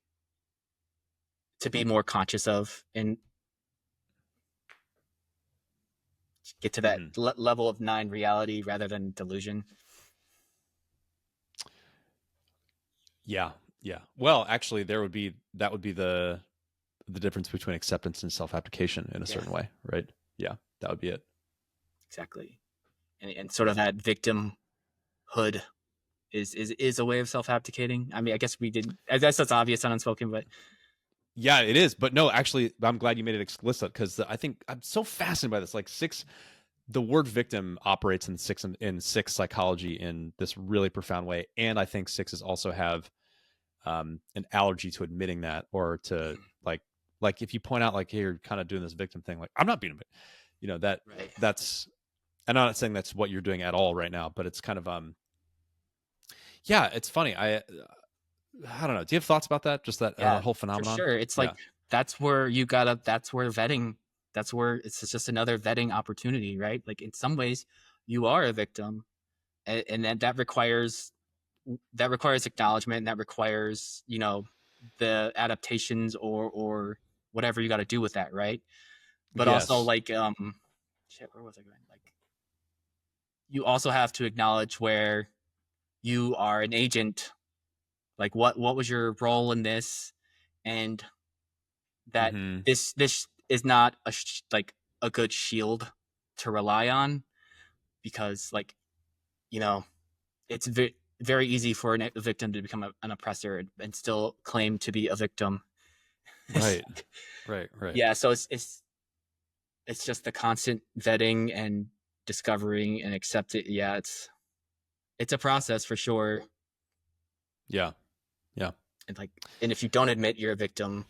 to be more conscious of and get to that mhm. level of nine reality rather than delusion. Yeah. Yeah. Well, actually, that would be the difference between acceptance and self-application in a Yeah, certain way, right? Yeah, that would be it. exactly. And sort of that victimhood is a way of self-abdicating. I mean, I guess we didn't. I guess that's obvious and unspoken, but Yeah, it is. But no, actually, I'm glad you made it explicit because I think I'm so fascinated by this. Like six, the word victim operates in six psychology in this really profound way, and I think sixes also have an allergy to admitting that, or to like if you point out like, hey, you're kind of doing this victim thing, like I'm not being a victim, you know, right. that's, and I'm not saying that's what you're doing at all right now, but it's kind of yeah, it's funny. I don't know. Do you have thoughts about that? Just that Yeah, whole for phenomenon? sure. It's Yeah. like that's where vetting, that's where it's just another vetting opportunity, right? Like in some ways, you are a victim, and that requires acknowledgement. That requires, the adaptations or whatever you got to do with that, right? But also Yes. like shit, where was I going? Like you also have to acknowledge where you are an agent. Like what was your role in this, and that Hmm. this is not like a good shield to rely on, because like you know it's very easy for a victim to become an oppressor and still claim to be a victim. It's Right. like, Right. Right. yeah, so it's just the constant vetting and discovering and accept it. Yeah, it's a process for sure. Yeah. Yeah. And if you don't admit you're a victim,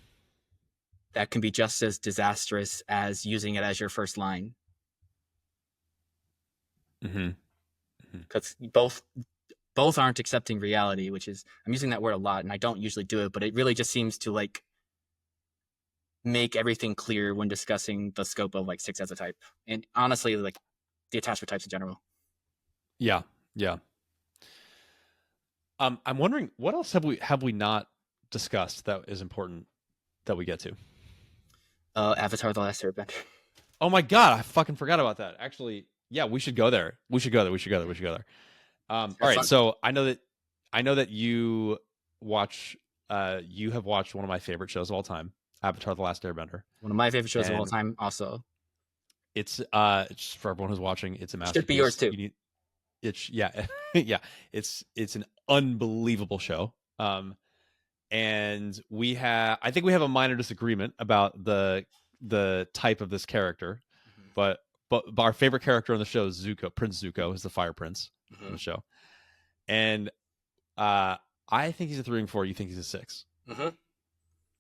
that can be just as disastrous as using it as your first line, Hmm. Hmm. because both aren't accepting reality, which is, I'm using that word a lot and I don't usually do it, but it really just seems to like make everything clear when discussing the scope of like six as a type, and honestly like the attachment types in general. Yeah. Yeah. I'm wondering what else have we not discussed that is important that we get to. Avatar: The Last Airbender. Oh my god, I fucking forgot about that. Actually, yeah, we should go there. We should go there. We should go there. We should go there. All Have right. fun. So I know that you have watched one of my favorite shows of all time, Avatar: The Last Airbender, One of my favorite shows of all and time. Also, it's for everyone who's watching. It's a it should be yours masterpiece. too. You need it's yeah yeah. It's an unbelievable show. And I think we have a minor disagreement about the type of this character, Mm-hmm. but our favorite character on the show is Zuko. Prince Zuko is the Fire Prince on Mm-hmm. the show, and uh, I think he's a 3 and 4. You think he's a 6, Mm-hmm.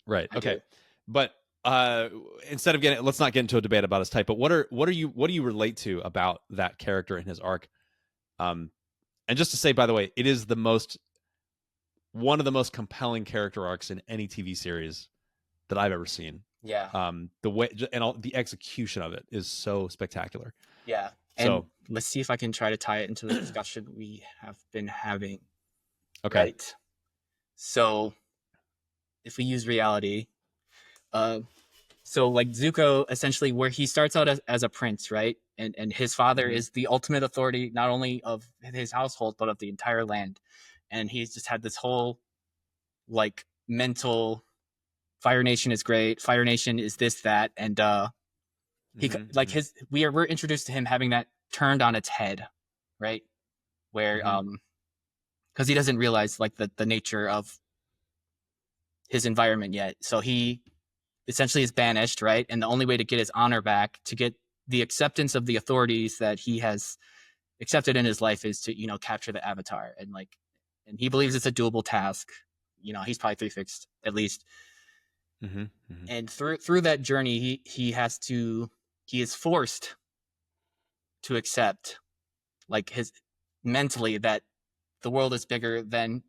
right? I Okay, do. but instead of let's not get into a debate about his type. But what do you relate to about that character and his arc? Um, and just to say, by the way, it is one of the most compelling character arcs in any TV series that I've ever seen. Yeah. The way and all the execution of it is so spectacular. Yeah. And So let's see if I can try to tie it into the discussion we have been having. okay. Right. So if we use reality, uh, so like Zuko, essentially, where he starts out as a prince, right? And his father Mm-hmm. is the ultimate authority, not only of his household, but of the entire land. And he's just had this whole like mental Fire Nation is great. Fire Nation is this, that. And he like Mm-hmm. we're introduced to him having that turned on its head, right? Where Mm-hmm. because he doesn't realize like the nature of his environment yet. So he essentially is banished, right? And the only way to get his honor back, to get the acceptance of the authorities that he has accepted in his life, is to, capture the avatar. And he believes it's a doable task. He's probably three fixed at least. Mm-hmm. Mm-hmm. And through that journey, he is forced to accept, like, his mentally, that the world is bigger than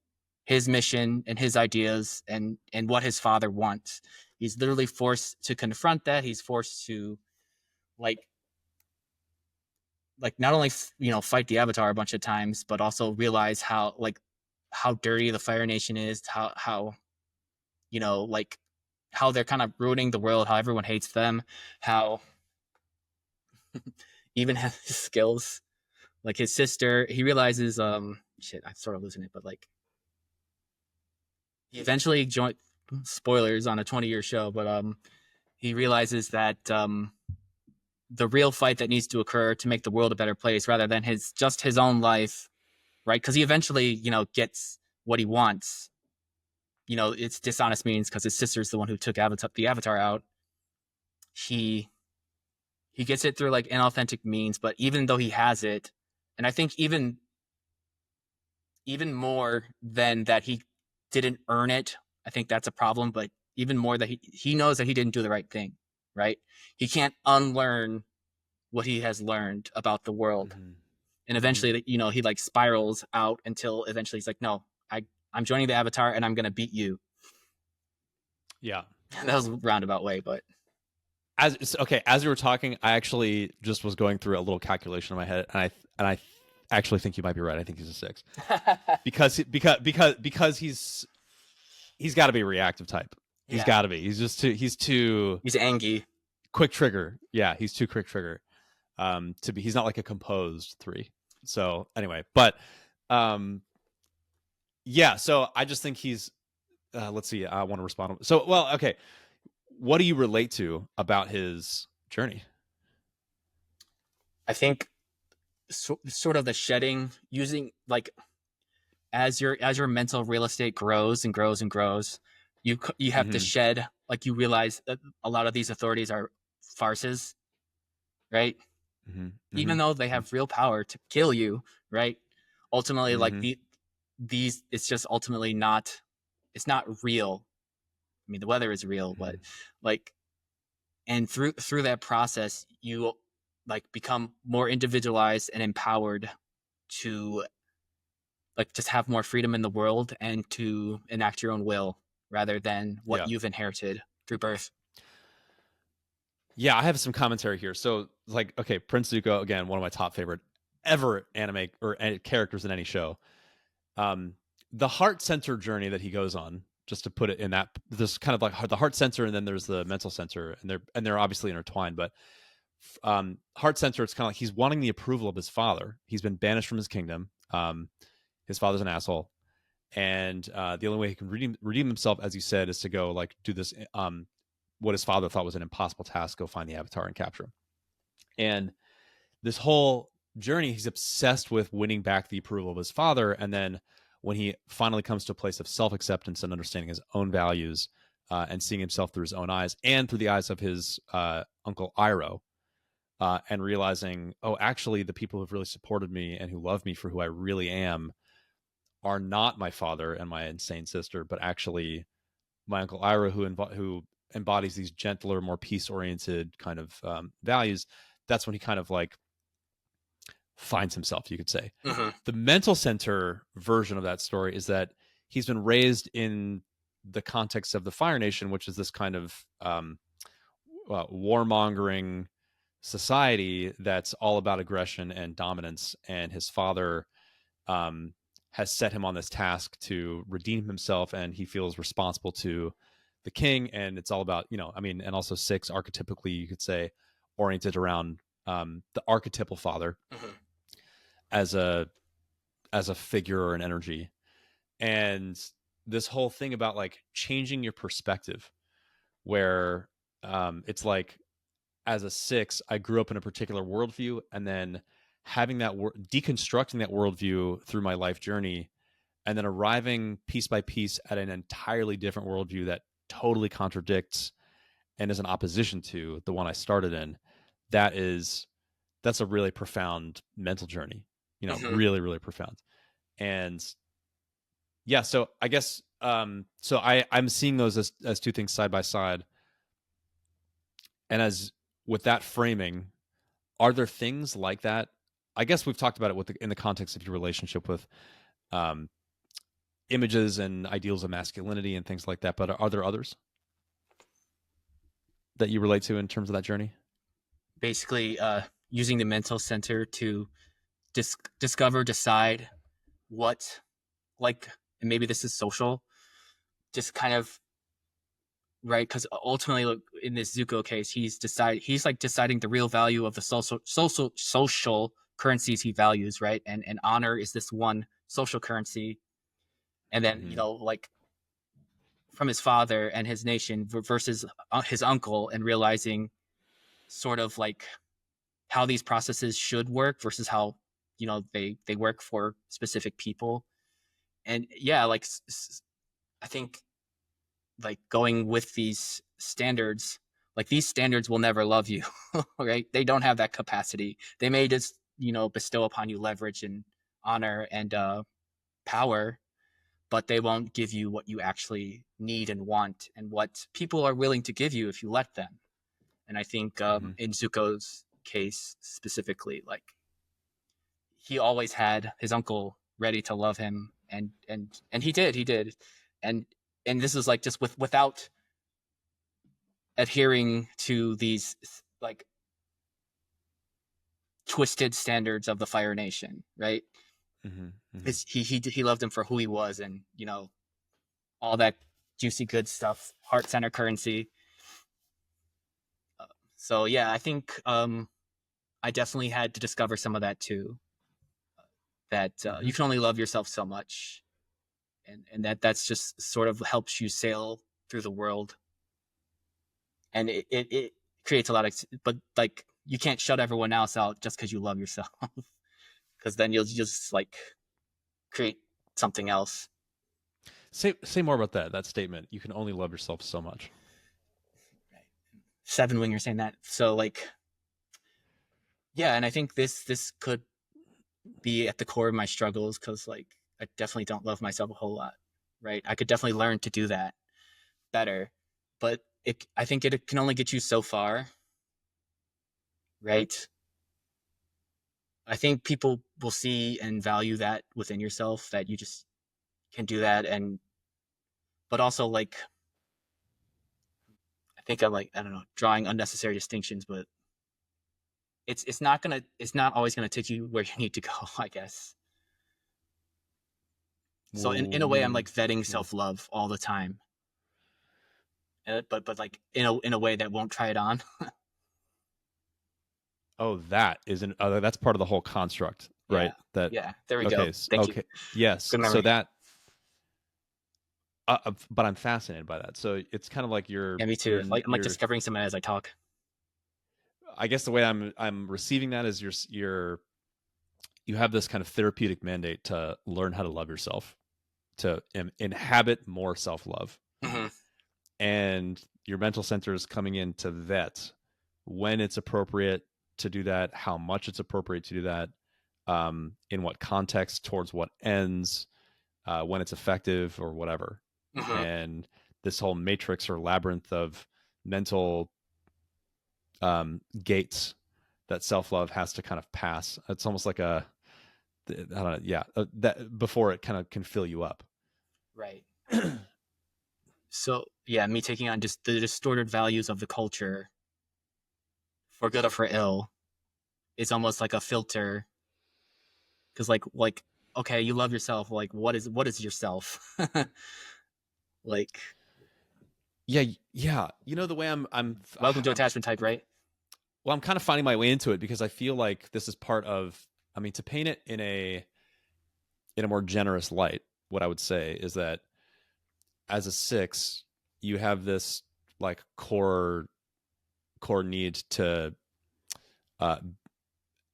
his mission and his ideas and what his father wants. He's literally forced to confront that. He's forced to like not only fight the avatar a bunch of times, but also realize how dirty the Fire Nation is, how like how they're kind of ruining the world, how everyone hates them, how even his skills, like his sister, he realizes shit, I'm sort of losing it, but like he eventually joined. Spoilers on a 20-year show, but he realizes that the real fight that needs to occur to make the world a better place, rather than his own life, right? Because he eventually, gets what he wants. It's dishonest means because his sister's the one who took the Avatar out. He gets it through like inauthentic means, but even though he has it, and I think even more than that he didn't earn it, I think that's a problem. But even more that he knows that he didn't do the right thing, right? He can't unlearn what he has learned about the world. Mm-hmm. And eventually, he like spirals out until eventually he's like, no, I'm joining the Avatar and I'm going to beat you. Yeah. That was a roundabout way, but. As you were talking, I actually just was going through a little calculation in my head, and I actually think you might be right. I think he's a 6 because he's got to be a reactive type. He's got to be. He's angry. Quick trigger. Yeah, he's too quick trigger. He's not like a composed 3. So anyway, but yeah. So I just think he's. Let's see. I want to respond. So okay. What do you relate to about his journey? I think sort of the shedding, using like as your mental real estate grows and grows and grows, you have to shed, like you realize that a lot of these authorities are farces, right? Even though they have real power to kill you, right? Ultimately, like these, it's just ultimately not, it's not real. I mean, the weather is real, but like, and through that process, you like become more individualized and empowered to like just have more freedom in the world and to enact your own will rather than what you've inherited through birth. Yeah, I have some commentary here. So like, okay, Prince Zuko, again, one of my top favorite ever anime or characters in any show. The heart center journey that he goes on, just to put it in that, there's kind of like the heart center and then there's the mental center, and they're obviously intertwined, but heart center, it's kind of like he's wanting the approval of his father. He's been banished from his kingdom. His father's an asshole, and the only way he can redeem himself, as you said, is to go like do this what his father thought was an impossible task, go find the Avatar and capture him. And this whole journey, he's obsessed with winning back the approval of his father, and then when he finally comes to a place of self-acceptance and understanding his own values and seeing himself through his own eyes and through the eyes of his uncle Iroh, and realizing, oh, actually, the people who've really supported me and who love me for who I really am are not my father and my insane sister, but actually my uncle Iroh, who embodies these gentler, more peace-oriented kind of values. That's when he kind of like finds himself, you could say. The mental center version of that story is that he's been raised in the context of the Fire Nation, which is this kind of warmongering society that's all about aggression and dominance, and his father has set him on this task to redeem himself, and he feels responsible to the king, and it's all about, and also 6 archetypically, you could say, oriented around the archetypal father as a figure or an energy. And this whole thing about like changing your perspective, where it's like, as a 6, I grew up in a particular worldview, and then having that deconstructing that worldview through my life journey, and then arriving piece by piece at an entirely different worldview that totally contradicts and is in opposition to the one I started in. That's a really profound mental journey, really, really profound. And yeah, so I guess, so I'm seeing those as 2 things side by side. And as with that framing, are there things like that? I guess we've talked about it in the context of your relationship with images and ideals of masculinity and things like that. But are there others that you relate to in terms of that journey? Basically, using the mental center to discover, decide what, like, and maybe this is social, just kind of, right? Because ultimately, look, in this Zuko case, he's deciding the real value of the social currencies he values, right? And honor is this one social currency. And then, like from his father and his nation versus his uncle, and realizing sort of like how these processes should work versus how they work for specific people. And yeah, like I think like going with these standards, like these standards will never love you. Right, they don't have that capacity. They may just bestow upon you leverage and honor and power, but they won't give you what you actually need and want, and what people are willing to give you if you let them. And I think in Zuko's case specifically, like he always had his uncle ready to love him, and he did, and this is like just without adhering to these like twisted standards of the Fire Nation, right? He loved him for who he was, and all that juicy good stuff, heart center currency. So yeah, I think I definitely had to discover some of that too. That you can only love yourself so much, and that's just sort of helps you sail through the world. And it creates a lot of, but like you can't shut everyone else out just because you love yourself, because then you'll just like create something else. Say more about that statement. You can only love yourself so much. Right. Seven Winger saying that. So like, yeah, and I think this could be at the core of my struggles, because like I definitely don't love myself a whole lot. Right. I could definitely learn to do that better, but I think it can only get you so far. Right. I think people will see and value that within yourself, that you just can do that. But also like, I think I'm like, I don't know, drawing unnecessary distinctions, but it's not always gonna take you where you need to go, I guess. So in a way, I'm like vetting self-love all the time, but like in a way that won't try it on. Oh, that is that's part of the whole construct, right? Yeah, there we go. Thank you. Yes. Good memory. So that, but I'm fascinated by that. So it's kind of like Yeah, me too. I'm like discovering something as I talk. I guess the way I'm receiving that is you have this kind of therapeutic mandate to learn how to love yourself, to inhabit more self-love. And your mental center is coming in to vet when it's appropriate to do that, how much it's appropriate to do that, in what context, towards what ends, when it's effective or whatever. And this whole matrix or labyrinth of mental gates that self-love has to kind of pass. It's almost like I don't know, that before it kind of can fill you up. Right. So yeah, me taking on just the distorted values of the culture, for good or for ill, is almost like a filter. Because like okay, you love yourself. Like what is yourself? Like yeah. The way I'm welcome to attachment type, right? Well, I'm kind of finding my way into it, because I feel like this is part of, I mean, to paint it in a more generous light, what I would say is that as a 6, you have this like core need to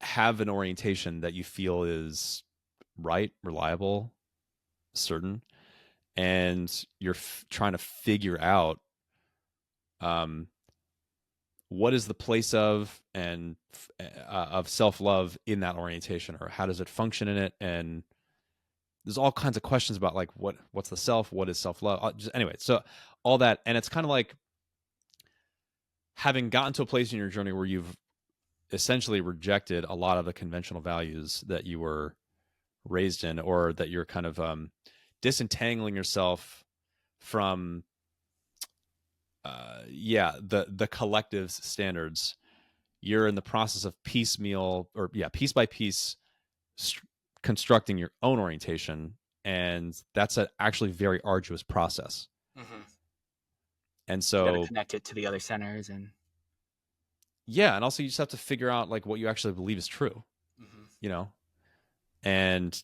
have an orientation that you feel is right, reliable, certain, and you're trying to figure out what is the place of self-love in that orientation, or how does it function in it. And there's all kinds of questions about like what's the self, what is self-love, anyway. So all that, and it's kind of like having gotten to a place in your journey where you've essentially rejected a lot of the conventional values that you were raised in, or that you're kind of disentangling yourself from the collective's standards. You're in the process of piece by piece constructing your own orientation, and that's an actually very arduous process. And so you gotta connect it to the other centers, and and also you just have to figure out like what you actually believe is true. And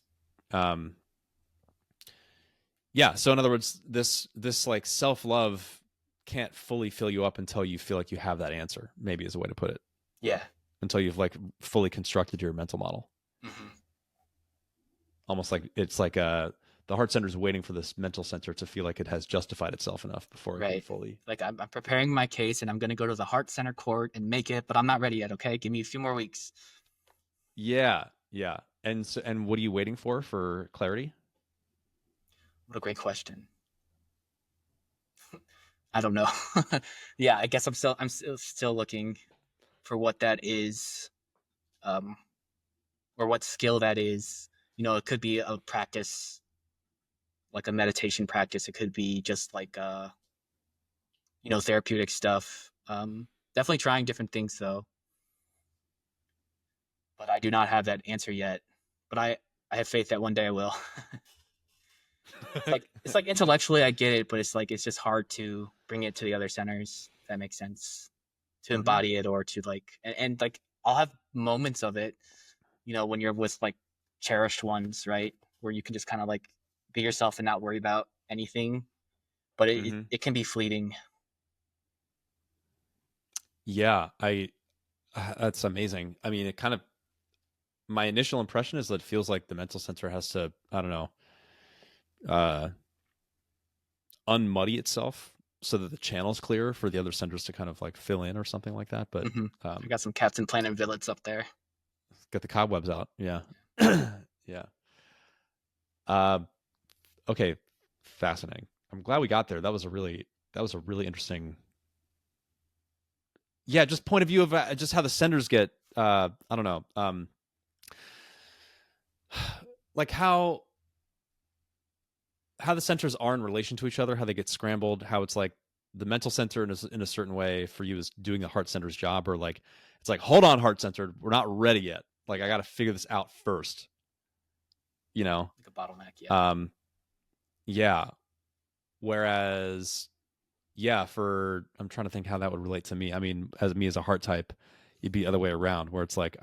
Yeah. So in other words, this like self-love can't fully fill you up until you feel like you have that answer, maybe is a way to put it. Yeah. Until you've like fully constructed your mental model. Mm-hmm. Almost like it's like the heart center is waiting for this mental center to feel like it has justified itself enough before it can fully. Like I'm preparing my case and I'm going to go to the heart center court and make it, but I'm not ready yet. Okay. Give me a few more weeks. Yeah. Yeah. And what are you waiting for clarity? What a great question. I don't know. Yeah, I guess I'm still looking for what that is, or what skill that is. It could be a practice, like a meditation practice. It could be just like therapeutic stuff. Definitely trying different things though. But I do not have that answer yet. But I have faith that one day I will. It's like intellectually I get it, but it's just hard to bring it to the other centers, if that makes sense. To embody it or to and like I'll have moments of it, when you're with like cherished ones, right? Where you can just kind of like be yourself and not worry about anything. But it can be fleeting. Yeah, that's amazing. I mean, my initial impression is that it feels like the mental center has to, I don't know, unmuddy itself so that the channel's clear for the other centers to kind of like fill in or something like that. But I got some Captain Planet villains up there. Get the cobwebs out. Yeah. Yeah. Okay. Fascinating. I'm glad we got there. That was a really interesting. Yeah. Just point of view of just how the centers get, I don't know. Like how the centers are in relation to each other, how they get scrambled, how it's like the mental center in a certain way for you is doing the heart center's job, or like, it's like, hold on, heart center, we're not ready yet. Like, I got to figure this out first, Like a bottleneck. Yeah. Yeah. Whereas, yeah, I'm trying to think how that would relate to me. I mean, as a heart type, it'd be the other way around, where it's like,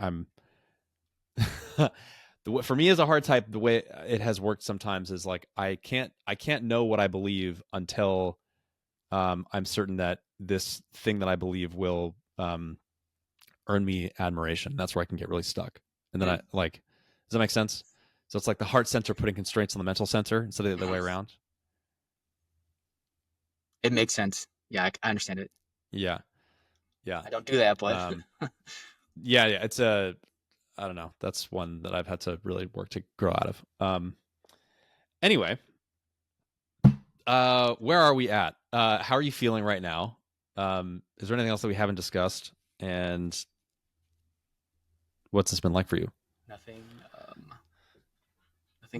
for me as a heart type, the way it has worked sometimes is like, I can't know what I believe until I'm certain that this thing that I believe will earn me admiration. That's where I can get really stuck. And then does that make sense? So it's like the heart center putting constraints on the mental center instead of the other way around. It makes sense. Yeah, I understand it. Yeah. Yeah. I don't do that, but yeah. It's I don't know. That's one that I've had to really work to grow out of. Anyway, where are we at? How are you feeling right now? Is there anything else that we haven't discussed? And what's this been like for you? Nothing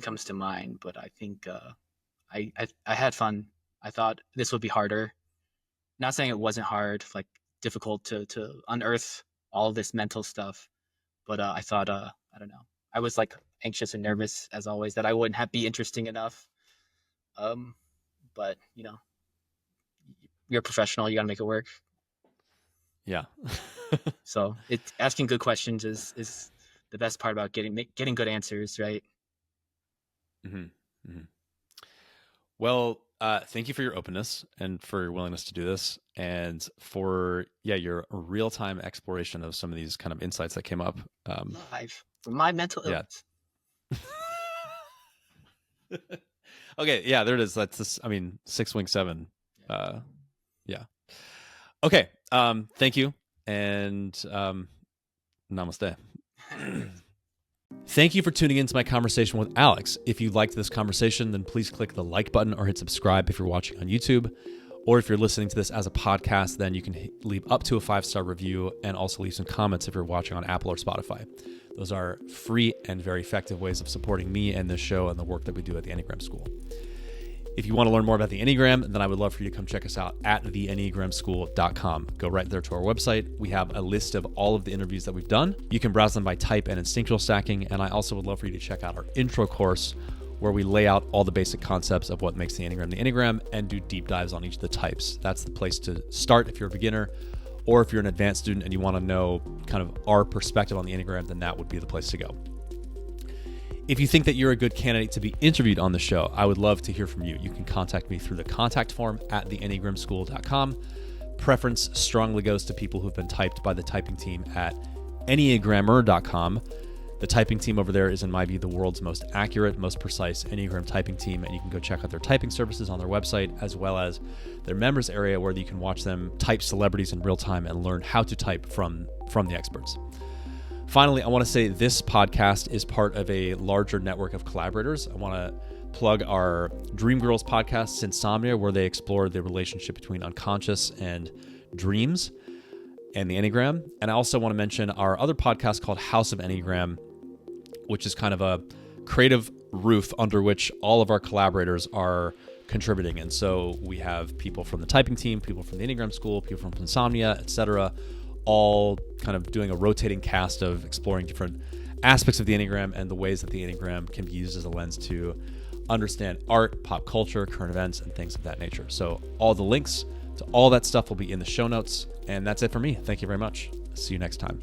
comes to mind, but I think I had fun. I thought this would be harder. Not saying it wasn't hard, like difficult to unearth all of this mental stuff, but I thought I don't know. I was like anxious and nervous as always that I wouldn't be interesting enough. But you're a professional. You got to make it work. Yeah. So asking good questions is the best part about getting good answers, right? Mm-hmm. Mm-hmm. Well, thank you for your openness and for your willingness to do this, and for your real-time exploration of some of these kind of insights that came up. Live from my mental illness. Okay, yeah, there it is. That's this. I mean, 6 Wing 7. Yeah. Okay. Thank you, and namaste. Thank you for tuning into my conversation with Alex. If you liked this conversation, then please click the like button or hit subscribe if you're watching on YouTube. Or if you're listening to this as a podcast, then you can leave up to a 5-star review and also leave some comments if you're watching on Apple or Spotify. Those are free and very effective ways of supporting me and this show and the work that we do at the Enneagram School. If you want to learn more about the Enneagram, then I would love for you to come check us out at theenneagramschool.com. Go right there to our website. We have a list of all of the interviews that we've done. You can browse them by type and instinctual stacking. And I also would love for you to check out our intro course, where we lay out all the basic concepts of what makes the Enneagram and do deep dives on each of the types. That's the place to start if you're a beginner, or if you're an advanced student and you want to know kind of our perspective on the Enneagram, then that would be the place to go. If you think that you're a good candidate to be interviewed on the show, I would love to hear from you. You can contact me through the contact form at theenneagramschool.com. Preference strongly goes to people who've been typed by the typing team at enneagrammer.com. The typing team over there is, in my view, the world's most accurate, most precise Enneagram typing team, and you can go check out their typing services on their website, as well as their members area where you can watch them type celebrities in real time and learn how to type from the experts. Finally, I want to say this podcast is part of a larger network of collaborators. I want to plug our Dream Girls podcast, Insomnia, where they explore the relationship between unconscious and dreams and the Enneagram. And I also want to mention our other podcast called House of Enneagram, which is kind of a creative roof under which all of our collaborators are contributing. And so we have people from the typing team, people from the Enneagram School, people from Insomnia, etc., all kind of doing a rotating cast of exploring different aspects of the Enneagram and the ways that the Enneagram can be used as a lens to understand art, pop culture, current events, and things of that nature. So all the links to all that stuff will be in the show notes. And that's it for me. Thank you very much. See you next time.